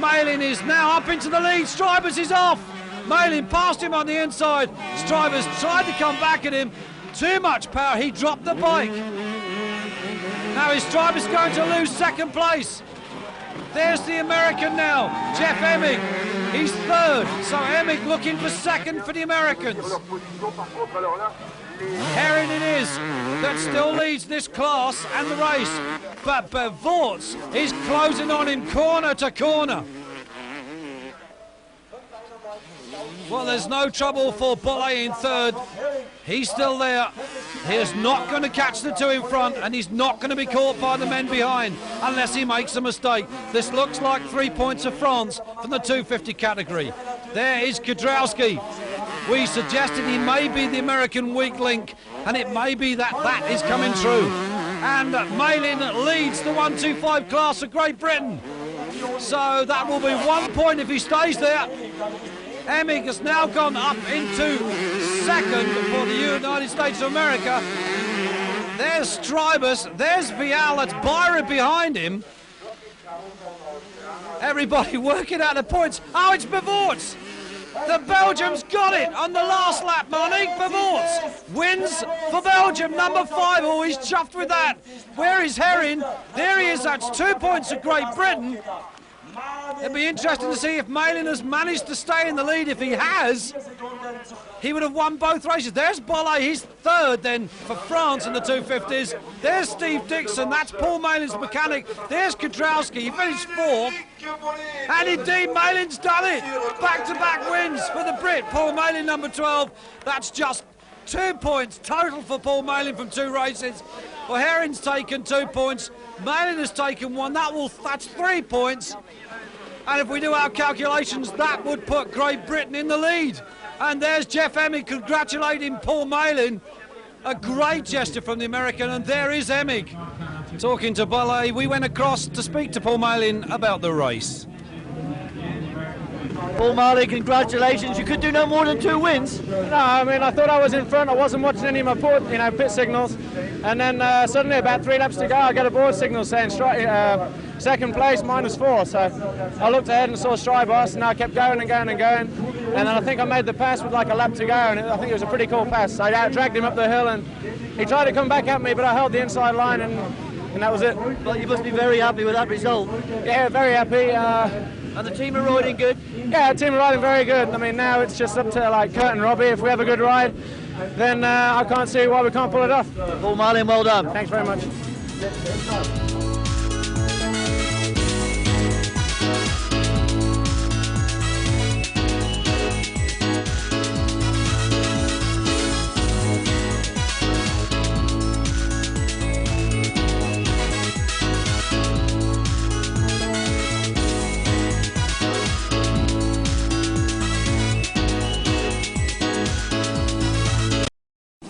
Malin is now up into the lead. Strybus is off. Malin passed him on the inside. Strybus tried to come back at him. Too much power. He dropped the bike. Now his driver's going to lose second place. There's the American now, Jeff Emig. He's third, so Emig looking for second for the Americans. Herring it is that still leads this class and the race, but Bevorts is closing on him corner to corner. Well, there's no trouble for Bolle in third. He's still there. He is not going to catch the two in front, and he's not going to be caught by the men behind unless he makes a mistake. This looks like 3 points of France from the 250 category. There is Kudrowski. We suggested he may be the American weak link, and it may be that that is coming true. And Malin leads the 125 class of Great Britain. So that will be 1 point if he stays there. Emig has now gone up into second for the United States of America. There's Strybus, there's Vial, it's Byron behind him. Everybody working out the points. Oh, it's Bevorts. The Belgium's got it on the last lap. Monique Bevorts wins for Belgium, number 5. Oh, he's chuffed with that. Where is Herring? There he is, that's 2 points of Great Britain. It'd be interesting to see if Malin has managed to stay in the lead. If he has, he would have won both races. There's Bolle, he's third then for France in the 250s. There's Steve Dixon, that's Paul Malin's mechanic. There's Kudrowski, he finished fourth. And indeed, Malin's done it. Back-to-back wins for the Brit. Paul Malin, number 12. That's just 2 points total for Paul Malin from 2 races. Well, Herring's taken 2 points. Malin has taken 1. That's 3 points. And if we do our calculations, that would put Great Britain in the lead. And there's Jeff Emig congratulating Paul Malin. A great gesture from the American, and there is Emig. Talking to Bolle, we went across to speak to Paul Malin about the race. Paul Malin, congratulations. You could do no more than 2 wins. No, I mean, I thought I was in front. I wasn't watching any of my pit signals. And then suddenly, about 3 laps to go, I get a board signal saying second place, -4. So I looked ahead and saw Strybus, and I kept going and going and going. And then I think I made the pass with like a lap to go, and I think it was a pretty cool pass. So I dragged him up the hill, and he tried to come back at me, but I held the inside line, and that was it. Well, you must be very happy with that result. Yeah, very happy. And the team are riding good? Yeah, the team are riding very good. I mean, now it's just up to like Kurt and Robbie. If we have a good ride, then I can't see why we can't pull it off. Paul Malin, well done. Thanks very much.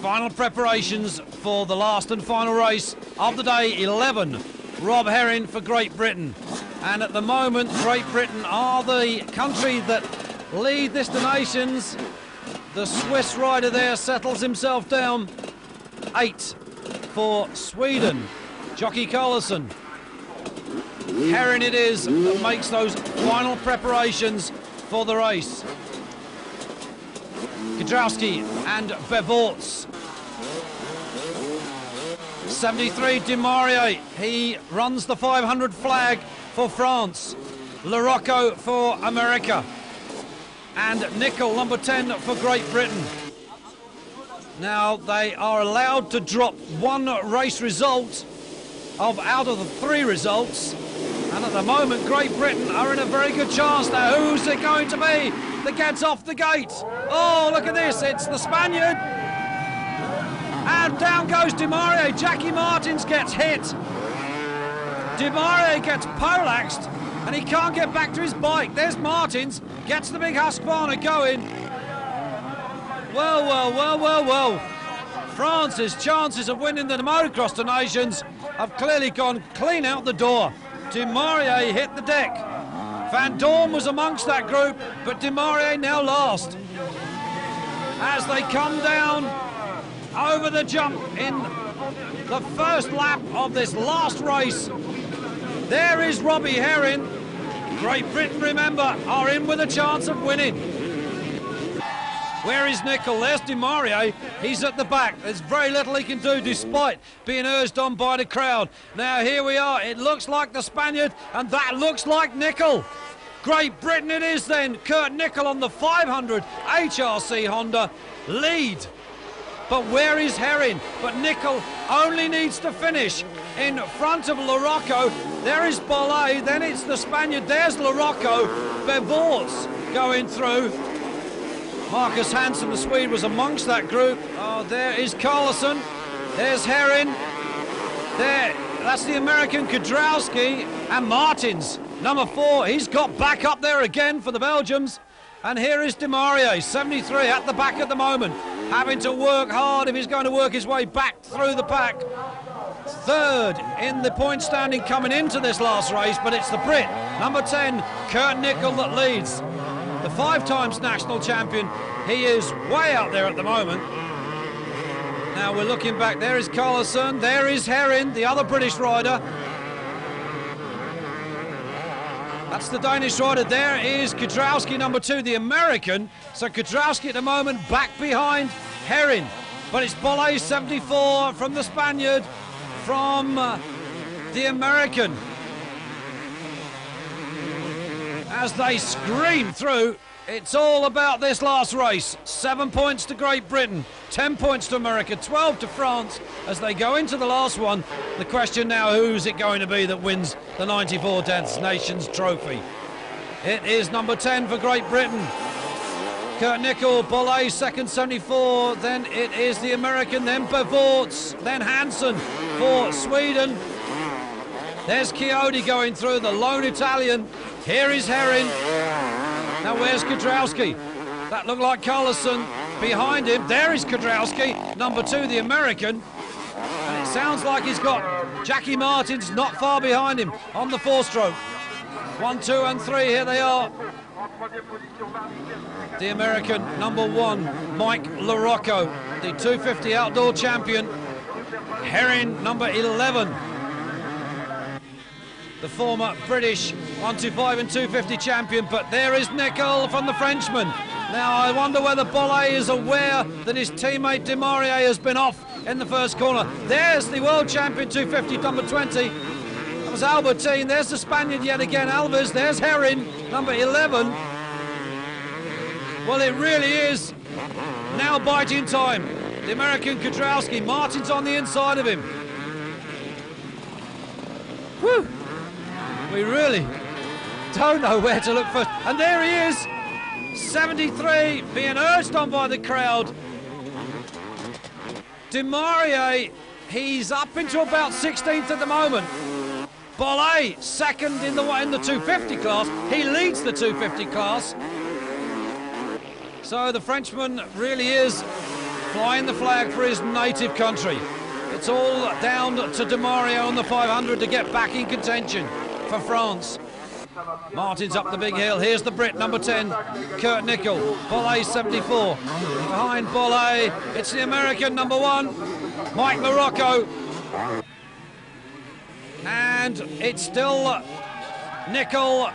Final preparations for the last and final race of the day, 11. Rob Herring for Great Britain. And at the moment, Great Britain are the country that lead this Des Nations. The Swiss rider there settles himself down. 8 for Sweden, Jockey Carlson. Herring it is that makes those final preparations for the race. Kudrowski and Bevorts. 73 Demarie, he runs the 500 flag for France. Larocco for America. And Nickel, number 10 for Great Britain. Now they are allowed to drop 1 race result out of the 3 results. And at the moment, Great Britain are in a very good chance now. Who's it going to be that gets off the gate? Oh, look at this, it's the Spaniard. And down goes Demarie. Jackie Martins gets hit. Demarie gets poleaxed, and he can't get back to his bike. There's Martins, gets the big Husqvarna going. Well. France's chances of winning the Motocross Des Nations have clearly gone clean out the door. Demarie hit the deck. Van Dorn was amongst that group, but Demarie now last. As they come down over the jump in the first lap of this last race, there is Robbie Herring. Great Britain, remember, are in with a chance of winning. Where is Nickel? There's Demaria. He's at the back. There's very little he can do despite being urged on by the crowd. Now here we are. It looks like the Spaniard, and that looks like Nickel. Great Britain it is then. Kurt Nickel on the 500 HRC Honda lead. But where is Herrin? But Nickel only needs to finish in front of Larocco. There is Bollé, then it's the Spaniard. There's Larocco. Bevorts going through. Marcus Hansen, the Swede, was amongst that group. Oh, there is Carlson. There's Herrin. There, that's the American Kudrowski. And Martins, number 4. He's got back up there again for the Belgians. And here is Demaria, 73 at the back at the moment, having to work hard if he's going to work his way back through the pack. Third in the point standing coming into this last race, but it's the Brit, number 10, Kurt Nickel, that leads. The 5 times national champion, he is way out there at the moment. Now we're looking back, there is Carlson, there is Herrin, the other British rider. That's the Danish rider. There is Kudrowski, number 2, the American. So Kudrowski at the moment back behind Herrin. But it's Bollé, 74, from the Spaniard, from the American. As they scream through, it's all about this last race. 7 points to Great Britain, 10 points to America, 12 to France as they go into the last one. The question now, who's it going to be that wins the 94 Des Nations trophy? It is number 10 for Great Britain. Kurt Nickel, Bollé, second, 74. Then it is the American, then Bevorts, then Hansen for Sweden. There's Chiodi going through, the lone Italian. Here is Herrin. Now where's Kudrowski? That looked like Carlson behind him. There is Kudrowski, number 2, the American. And it sounds like he's got Jackie Martins not far behind him on the 4-stroke. 1, 2 and 3, here they are. The American, number 1, Mike Larocco, the 250 outdoor champion. Herrin, number 11. The former British 125 and 250 champion, but there is Nickel from the Frenchman. Now I wonder whether Bollé is aware that his teammate Demaria has been off in the first corner. There's the world champion 250, number 20. That was Albertine. There's the Spaniard yet again, Alves. There's Herrin, number 11. Well, it really is now biting time. The American Kudrowski, Martin's on the inside of him. Whew. We really don't know where to look first. And there he is, 73, being urged on by the crowd. Demaria, he's up into about 16th at the moment. Bollé, second in the 250 class. He leads the 250 class. So the Frenchman really is flying the flag for his native country. It's all down to Demaria on the 500 to get back in contention for France. Martin's up the big hill. Here's the Brit, number 10, Kurt Nickel. Bollé, 74. Behind Bollé, it's the American, number 1, Mike Larocco. And it's still Nickel,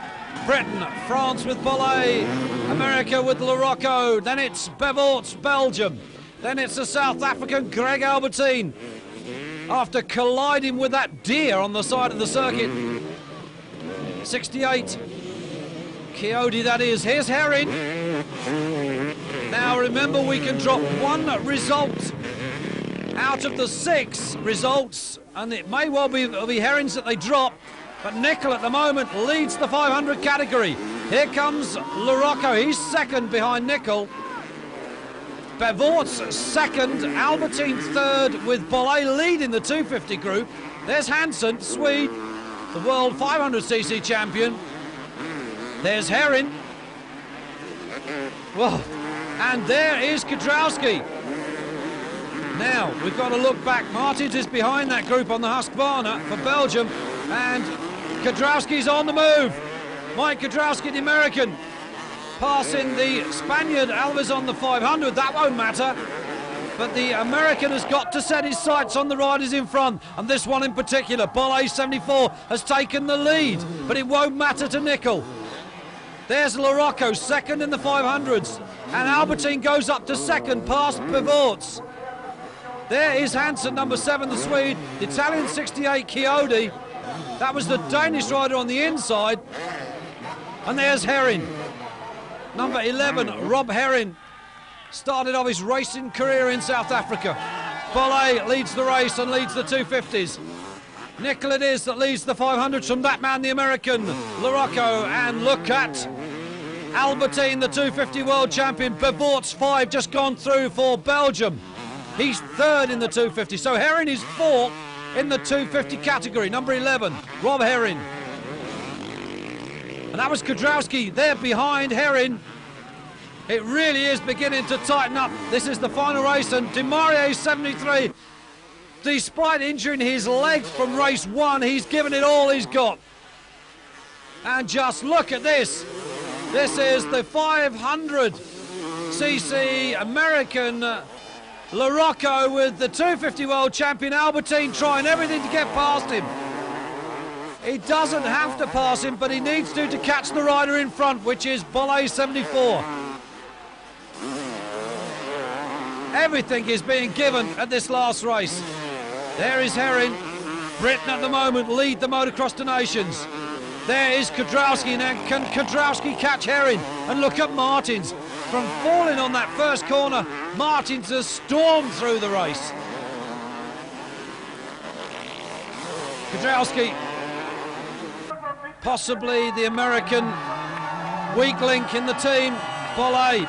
Britain, France with Bollé, America with Larocco. Then it's Bevorts, Belgium. Then it's the South African Greg Albertine. After colliding with that deer on the side of the circuit. 68. Chiodi, that is. Here's Herrin. Now remember, we can drop 1 result out of the 6 results, and it may well be Herrin's that they drop, but Nickel at the moment leads the 500 category. Here comes Larocco. He's second behind Nickel. Bevorts second, Albertine third, with Bollé leading the 250 group. There's Hansen, Swede, the world 500cc champion. There's Herrin. Well, and there is Kudrowski. Now, we've got to look back. Martins is behind that group on the Husqvarna for Belgium, and Kudrowski's on the move. Mike Kudrowski, the American, passing the Spaniard Alves on the 500. That won't matter. But the American has got to set his sights on the riders in front, and this one in particular, Bollé, 74, has taken the lead, but it won't matter to Nickel. There's Larocco, second in the 500s. And Albertine goes up to second, past Bevorts. There is Hansen, number 7, the Swede. The Italian 68, Chiodi. That was the Danish rider on the inside. And there's Herring. Number 11, Rob Herring. Started off his racing career in South Africa. Bolle leads the race and leads the 250s. Nickel it is that leads the 500s from that man, the American, Larocco. And look at Albertine, the 250 world champion. Bevorts 5 just gone through for Belgium. He's third in the 250. So Herring is fourth in the 250 category. Number 11, Rob Herring. And that was Kudrowski there behind Herring. It really is beginning to tighten up. This is the final race, and Demarie 73, despite injuring his leg from race 1, he's given it all he's got. And just look at this. This is the 500cc American Larocco with the 250 world champion Albertine trying everything to get past him. He doesn't have to pass him, but he needs to catch the rider in front, which is Bolle 74. Everything is being given at this last race. There is Herring. Britain at the moment lead the Motocross Des Nations. There is Kudrowski. Now can Kudrowski catch Herring? And look at Martins. From falling on that first corner, Martins has stormed through the race. Kudrowski, possibly the American weak link in the team. Bolle,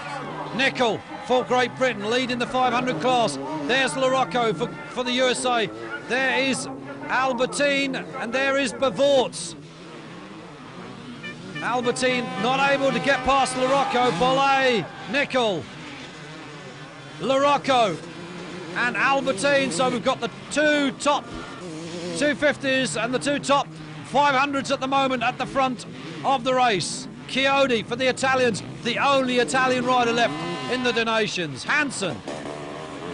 Nickel for Great Britain, leading the 500 class. There's Larocco for the USA. There is Albertine, and there is Bevorts. Albertine not able to get past Larocco. Bolle, Nickel, Larocco, and Albertine. So we've got the 2 top 250s and the 2 top 500s at the moment at the front of the race. Chiodi for the Italians, the only Italian rider left in the Des Nations. Hansen,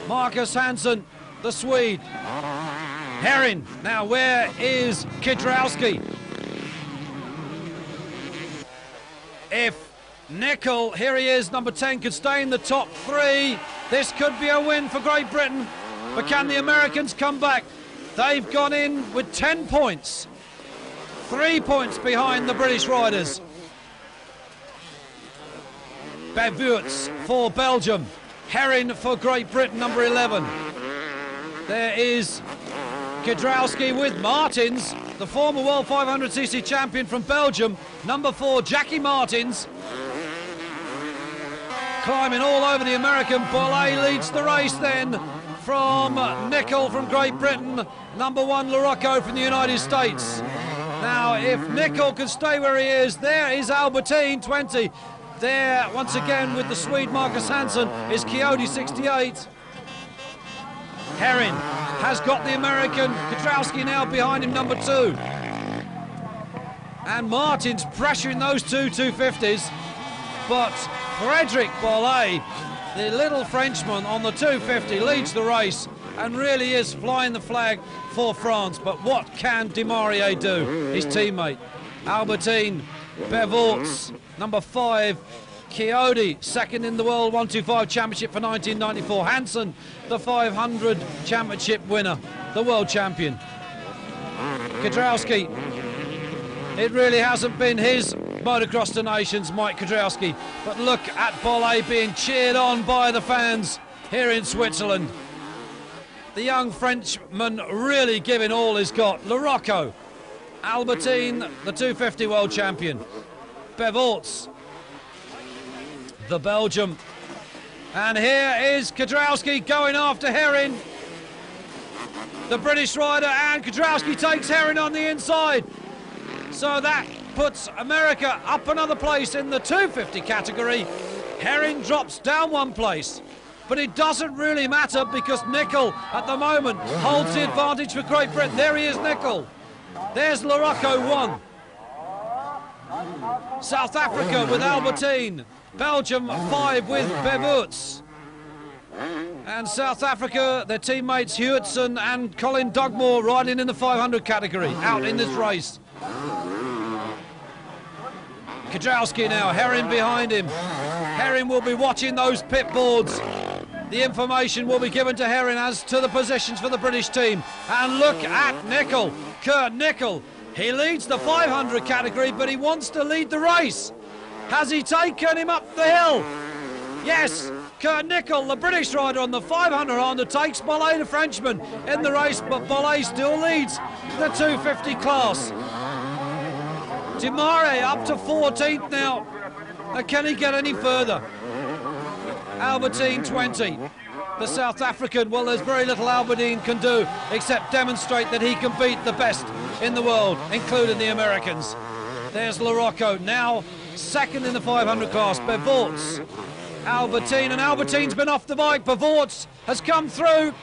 Marcus Hansen, the Swede. Herring, now where is Kudrowski? If Nickel, here he is, number 10, could stay in the top 3, this could be a win for Great Britain. But can the Americans come back? They've gone in with 10 points. 3 points behind the British riders. Bevorts for Belgium. Herring for Great Britain, number 11. There is Kudrowski with Martins, the former World 500cc champion from Belgium, number 4, Jackie Martins. Climbing all over the American. Bolle leads the race then from Nickel from Great Britain, number 1, Larocco from the United States. Now, if Nickel can stay where he is, there is Albertine, 20. There, once again, with the Swede Marcus Hansen, is Chiodi, 68. Herring has got the American. Kudrowski now behind him, number 2. And Martins pressuring those 250s. But Frederic Bolle, the little Frenchman on the 250, leads the race and really is flying the flag for France. But what can Demarie do, his teammate? Albertine, Bevorts, number 5, Chiodi, second in the World 125 Championship for 1994. Hansen, the 500 Championship winner, the world champion. Kudrowski, it really hasn't been his Motocross Des Nations, Mike Kudrowski, but look at Bolle being cheered on by the fans here in Switzerland. The young Frenchman really giving all he's got. Larocco, Albertine, the 250 world champion. Bevorts, the Belgium. And here is Kudrowski going after Herring, the British rider, and Kudrowski takes Herring on the inside. So that puts America up another place in the 250 category. Herring drops down 1 place. But it doesn't really matter because Nickel at the moment holds the advantage for Great Britain. There he is, Nickel. There's Larocco 1. South Africa with Albertine. Belgium 5 with Bevorts. And South Africa, their teammates Hewitson and Colin Dugmore riding in the 500 category, out in this race. Kudrowski now, Herring behind him. Herring will be watching those pit boards. The information will be given to Herring as to the positions for the British team. And look at Nicol, Kurt Nicol. He leads the 500 category, but he wants to lead the race. Has he taken him up the hill? Yes, Kurt Nicol, the British rider on the 500, undertakes Bollé, the Frenchman, in the race, but Bollé still leads the 250 class. Demare up to 14th now. Can he get any further? Albertine 20. The South African, well, there's very little Albertine can do except demonstrate that he can beat the best in the world, including the Americans. There's Larocco, now second in the 500 class. Bevorts, Albertine, and Albertine's been off the bike. Bevorts has come through.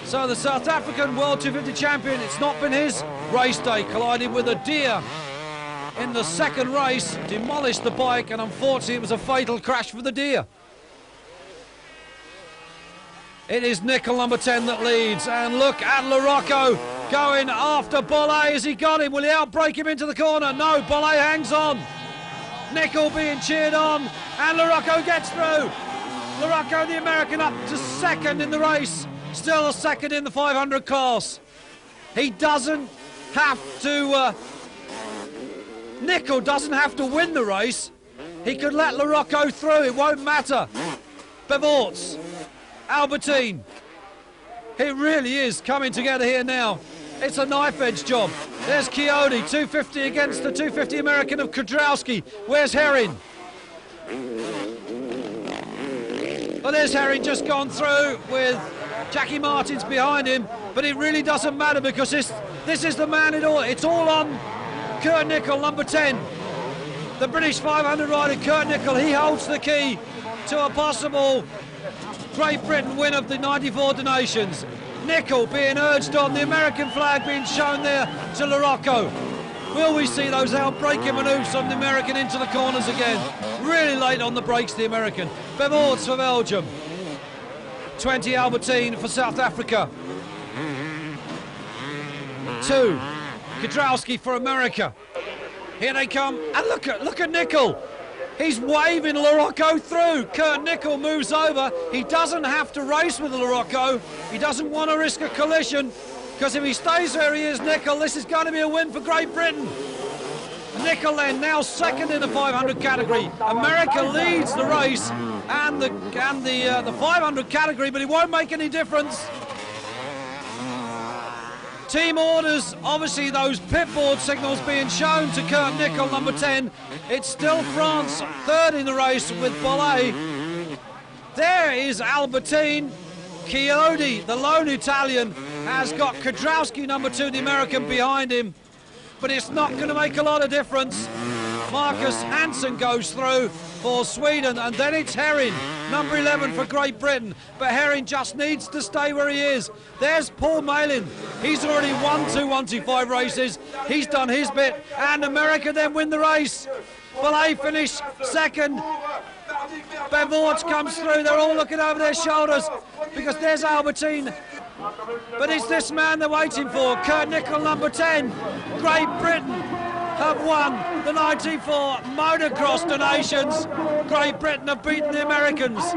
So the South African World 250 champion, it's not been his race day, collided with a deer in the second race, demolished the bike, and unfortunately it was a fatal crash for the deer. It is Nicol, number 10, that leads, and look at Larocco going after Bollé. Has he got him? Will he outbreak him into the corner? No, Bollé hangs on. Nicol being cheered on, and Larocco gets through. Larocco, the American, up to second in the race, still second in the 500 class. He doesn't have to, Nicol doesn't have to win the race. He could let Larocco through, it won't matter. Bevorts, Albertine. It really is coming together here now. It's a knife edge job. There's Coyote, 250 against the 250 American of Kudrowski. Where's Herring? Well, there's Herring just gone through with Jackie Martins behind him, but it really doesn't matter because this is the man it all. It's all on Kurt Nicol, number 10. The British 500 rider, Kurt Nicol, he holds the key to a possible Great Britain win of the 94 Des Nations. Nicol being urged on, the American flag being shown there to Larocco. Will we see those outbreaking manoeuvres from the American into the corners again? Really late on the brakes, the American. Bevorts for Belgium. 20 Albertine for South Africa. 2 Kudrowski for America. Here they come, and look at Nicol. He's waving Larocco through. Kurt Nicol moves over. He doesn't have to race with Larocco. He doesn't want to risk a collision, because if he stays where he is, Nicol, this is going to be a win for Great Britain. Nicol then now second in the 500 category. America leads the race and the 500 category, but it won't make any difference. Team orders, obviously those pit board signals being shown to Kurt Nicol, number 10. It's still France, third in the race with Bollé. There is Albertine. Coyote, the lone Italian, has got Kudrowski, number 2, the American, behind him. But it's not going to make a lot of difference. Marcus Hansen goes through for Sweden, and then it's Herring, number 11 for Great Britain. But Herring just needs to stay where he is. There's Paul Malin. He's already won 2 125 races. He's done his bit, and America then win the race. Bollé finish second. Bevorts comes through. They're all looking over their shoulders because there's Albertine. But it's this man they're waiting for, Kurt Nicol, number 10. Great Britain have won the 94 Motocross Des Nations. Great Britain have beaten the Americans.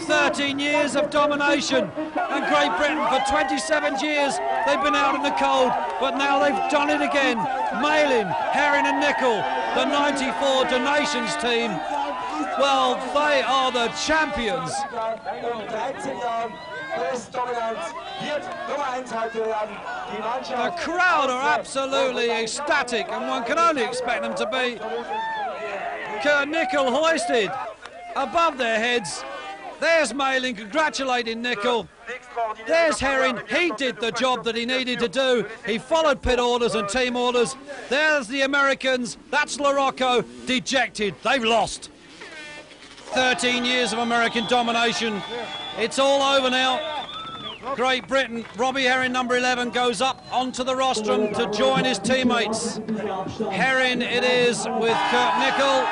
13 years of domination, and Great Britain for 27 years they've been out in the cold, but now they've done it again. Malin, Herring and Nicol, the 94 Des Nations team. Well, they are the champions. The crowd are absolutely ecstatic, and one can only expect them to be. Kurt Nicol hoisted above their heads. There's Malin congratulating Nicol. There's Herring. He did the job that he needed to do. He followed pit orders and team orders. There's the Americans. That's Larocco, dejected. They've lost. 13 years of American domination. It's all over now. Great Britain, Robbie Herring, number 11, goes up onto the rostrum to join his teammates. Herring it is with Kurt Nicol.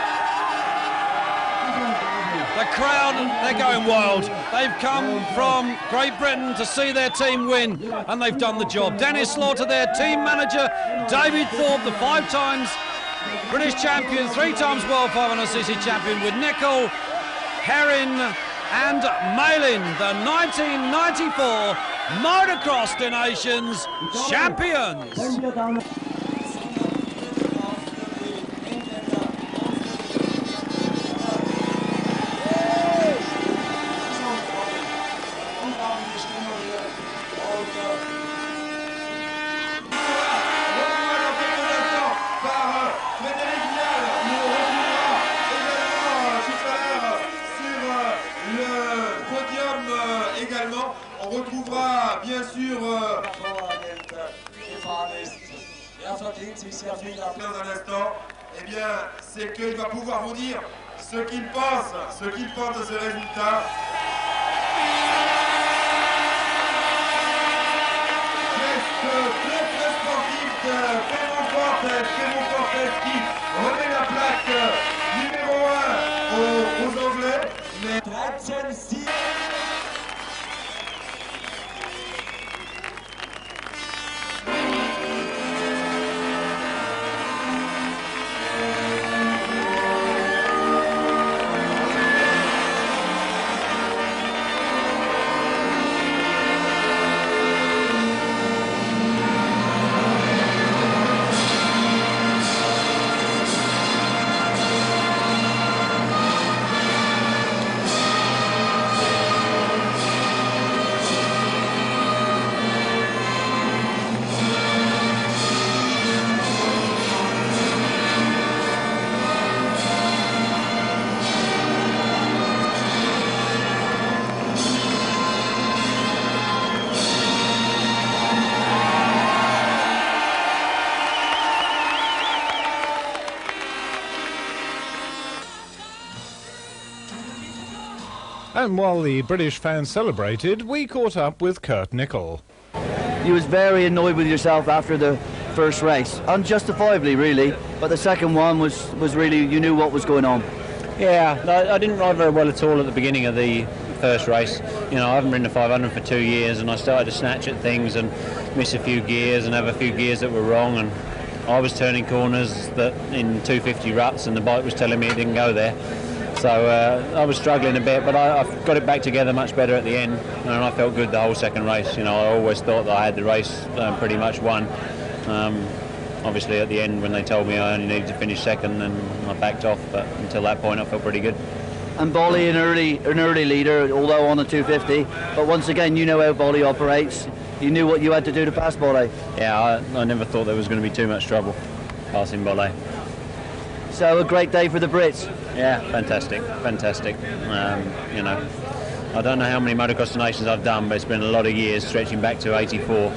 The crowd, they're going wild. They've come from Great Britain to see their team win, and they've done the job. Dennis Slaughter, their team manager. David Thorpe, the 5 times British champion, 3 times World 500cc champion with Nicol, Herrin and Malin, the 1994 Motocross Des Nations champions. On retrouvera bien sûr dans un instant, eh bien, c'est qu'il va pouvoir vous dire ce qu'il pense de ce résultat. Geste très très sportif de Clément Fortes qui remet la plaque numéro 1 aux Anglais. Mais 13-6. And while the British fans celebrated, we caught up with Kurt Nicol. You was very annoyed with yourself after the first race, unjustifiably really, but the second one was really, you knew what was going on. Yeah, I didn't ride very well at all at the beginning of the first race. You know, I haven't ridden the 500 for 2 years, and I started to snatch at things and miss a few gears and have a few gears that were wrong, and I was turning corners that in 250 ruts, and the bike was telling me it didn't go there. So I was struggling a bit, but I got it back together much better at the end, and I felt good the whole second race. You know, I always thought that I had the race pretty much won. Obviously at the end when they told me I only needed to finish second, then I backed off, but until that point I felt pretty good. And Bolly an early leader, although on the 250, but once again you know how Bolly operates. You knew what you had to do to pass Bolly. Yeah, I never thought there was going to be too much trouble passing Bolly. So a great day for the Brits. Yeah, fantastic. You know, I don't know how many Motocross Des Nations I've done, but it's been a lot of years, stretching back to '84,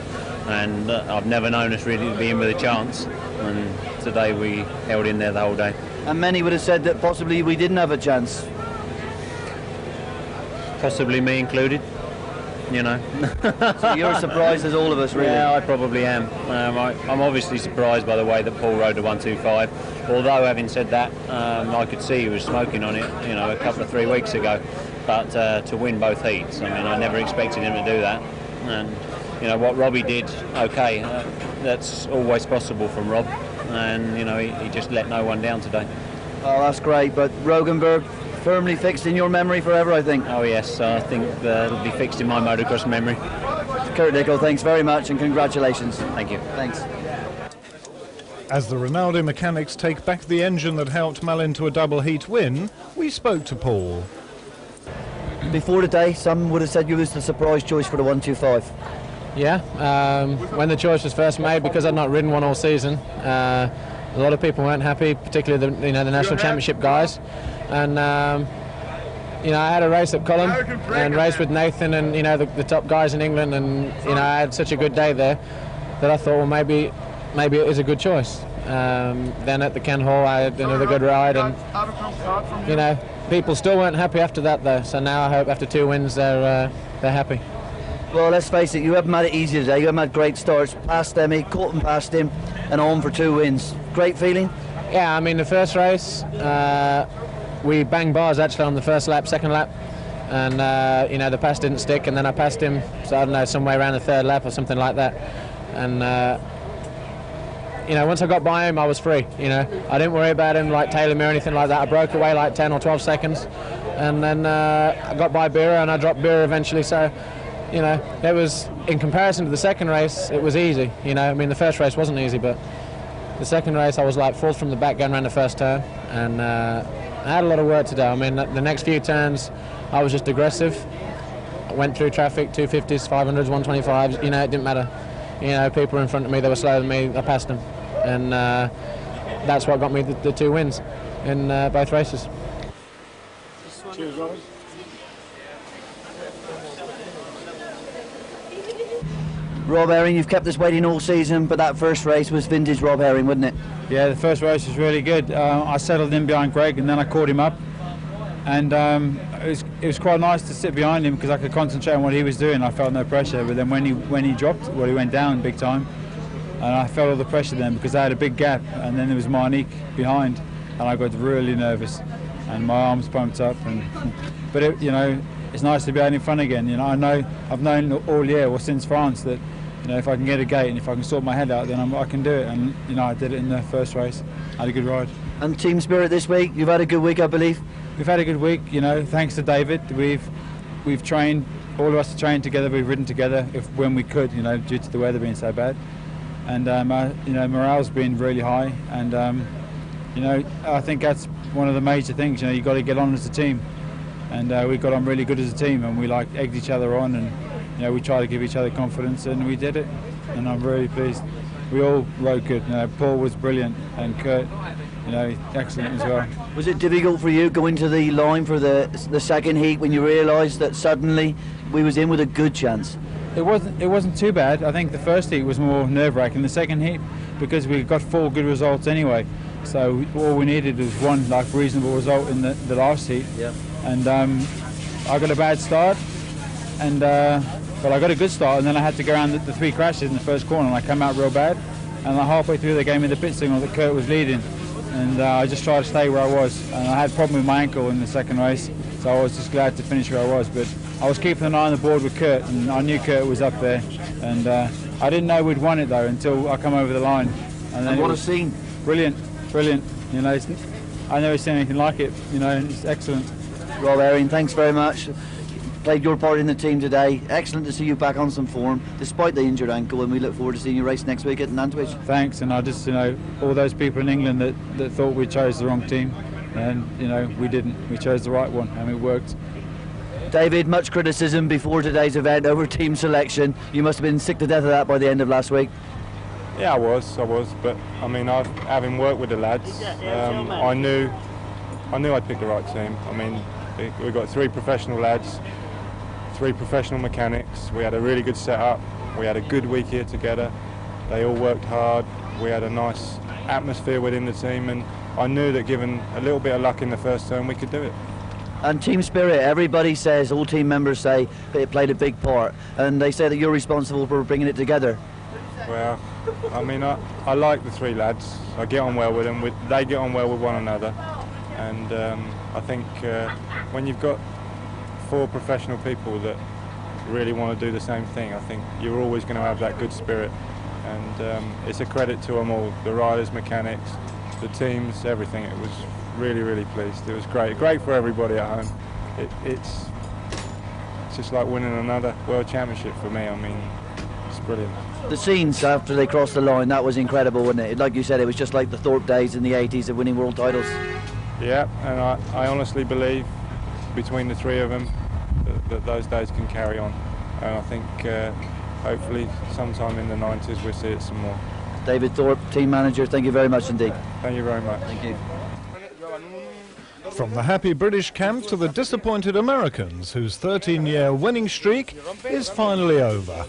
and I've never known us really to be in with a chance, and today we held in there the whole day. And many would have said that possibly we didn't have a chance. Possibly me included, you know. So you're as surprised as all of us, really. Yeah, I probably am. I'm obviously surprised by the way that Paul rode the 125. Although, having said that, I could see he was smoking on it, you know, a couple of 3 weeks ago. But to win both heats, I mean, I never expected him to do that. And you know what Robbie did, okay, that's always possible from Rob. And you know, he just let no one down today. Oh, that's great. But Roggenburg, firmly fixed in your memory forever, I think. Oh yes, I think it'll be fixed in my motocross memory. Kurt Nicol, thanks very much and congratulations. Thank you. Thanks. As the Ronaldo mechanics take back the engine that helped Malin to a double heat win, we spoke to Paul. Before today, some would have said you was the surprise choice for the 125. Yeah, when the choice was first made, because I'd not ridden one all season, a lot of people weren't happy, particularly the national championship guys. And you know, I had a race at Column and raced with Nathan and the top guys in England, and I had such a good day there that I thought, well, maybe it is a good choice. Then at the Ken Hall I had another good ride, and people still weren't happy after that though. So now I hope after 2 wins they're happy. Well, let's face it, you haven't had it easy today. You haven't had great starts. Past Demi, caught him past him, and on for 2 wins. Great feeling? Yeah, I mean the first race we banged bars actually on the first lap, second lap, and the pass didn't stick, and then I passed him, so I don't know, somewhere around the 3rd lap or something like that, and you know, once I got by him, I was free. You know, I didn't worry about him like tailing me or anything like that. I broke away like 10 or 12 seconds, and then I got by Bira and I dropped Bira eventually. So, you know, it was, in comparison to the second race, it was easy. You know, I mean, the first race wasn't easy, but the second race I was like fourth from the back going around the first turn, and I had a lot of work to do. I mean, the next few turns I was just aggressive. I went through traffic, 250s, 500s, 125s, you know, it didn't matter. You know, people were in front of me, they were slower than me, I passed them. And that's what got me the 2 wins in both races. Cheers, Robert. Rob Herring, you've kept us waiting all season, but that first race was vintage Rob Herring, wasn't it? Yeah, the first race was really good. I settled in behind Greg and then I caught him up. And it was quite nice to sit behind him because I could concentrate on what he was doing. I felt no pressure. But then when he dropped, well, he went down big time. And I felt all the pressure then because I had a big gap. And then there was Marnique behind. And I got really nervous. And my arms pumped up. But it, you know, it's nice to be out in front again. You know, I've known all year, or since France, that, you know, if I can get a gate and if I can sort my head out, then I can do it. And, you know, I did it in the first race. I had a good ride. And team spirit this week, you've had a good week, I believe? We've had a good week, you know, thanks to David. We've trained, all of us have trained together, we've ridden together when we could, you know, due to the weather being so bad. And, you know, morale's been really high. And, you know, I think that's one of the major things, you know, you've got to get on as a team. And we got on really good as a team, and we like egged each other on, and, you know, we try to give each other confidence, and we did it. And I'm really pleased. We all rode good. You know, Paul was brilliant, and Kurt, you know, excellent as well. Was it difficult for you going to the line for the second heat when you realised that suddenly we was in with a good chance? It wasn't too bad. I think the first heat was more nerve-wracking. The second heat, because we got 4 good results anyway, so all we needed was one like reasonable result in the last heat. Yeah. And I got a bad start, and but I got a good start, and then I had to go around the 3 crashes in the first corner, and I came out real bad. And like halfway through, they gave me the pit signal that Kurt was leading, and I just tried to stay where I was. And I had a problem with my ankle in the second race, so I was just glad to finish where I was. But I was keeping an eye on the board with Kurt, and I knew Kurt was up there. And I didn't know we'd won it though until I come over the line. And then what a scene! Brilliant, brilliant. You know, I never seen anything like it. You know, and it's excellent. Rob Herring, thanks very much. Played your part in the team today. Excellent to see you back on some form, despite the injured ankle, and we look forward to seeing you race next week at Nantwich. Thanks, and I just, you know, all those people in England that thought we chose the wrong team, and, you know, we didn't. We chose the right one, and it worked. David, much criticism before today's event over team selection. You must have been sick to death of that by the end of last week. Yeah, I was, but I mean, having worked with the lads, I knew I'd picked the right team. I mean, we got 3 professional lads, 3 professional mechanics. We had a really good setup. We had a good week here together. They all worked hard. We had a nice atmosphere within the team, and I knew that given a little bit of luck in the first turn, we could do it. And team spirit, everybody says, all team members say that it played a big part, and they say that you're responsible for bringing it together. Well, I mean, I like the 3 lads. I get on well with them. They get on well with one another, and I think when you've got 4 professional people that really want to do the same thing, I think you're always going to have that good spirit, and it's a credit to them all, the riders, mechanics, the teams, everything. It was really, really pleased. It was great for everybody at home. It's just like winning another world championship for me. I mean, it's brilliant. The scenes after they crossed the line, that was incredible, wasn't it? Like you said, it was just like the Thorpe days in the 80s of winning world titles. Yeah, and I honestly believe between the 3 of them that those days can carry on, and I think hopefully sometime in the 90s we'll see it some more. David Thorpe, team manager, thank you very much indeed. Thank you very much. Thank you. From the happy British camp to the disappointed Americans, whose 13-year winning streak is finally over.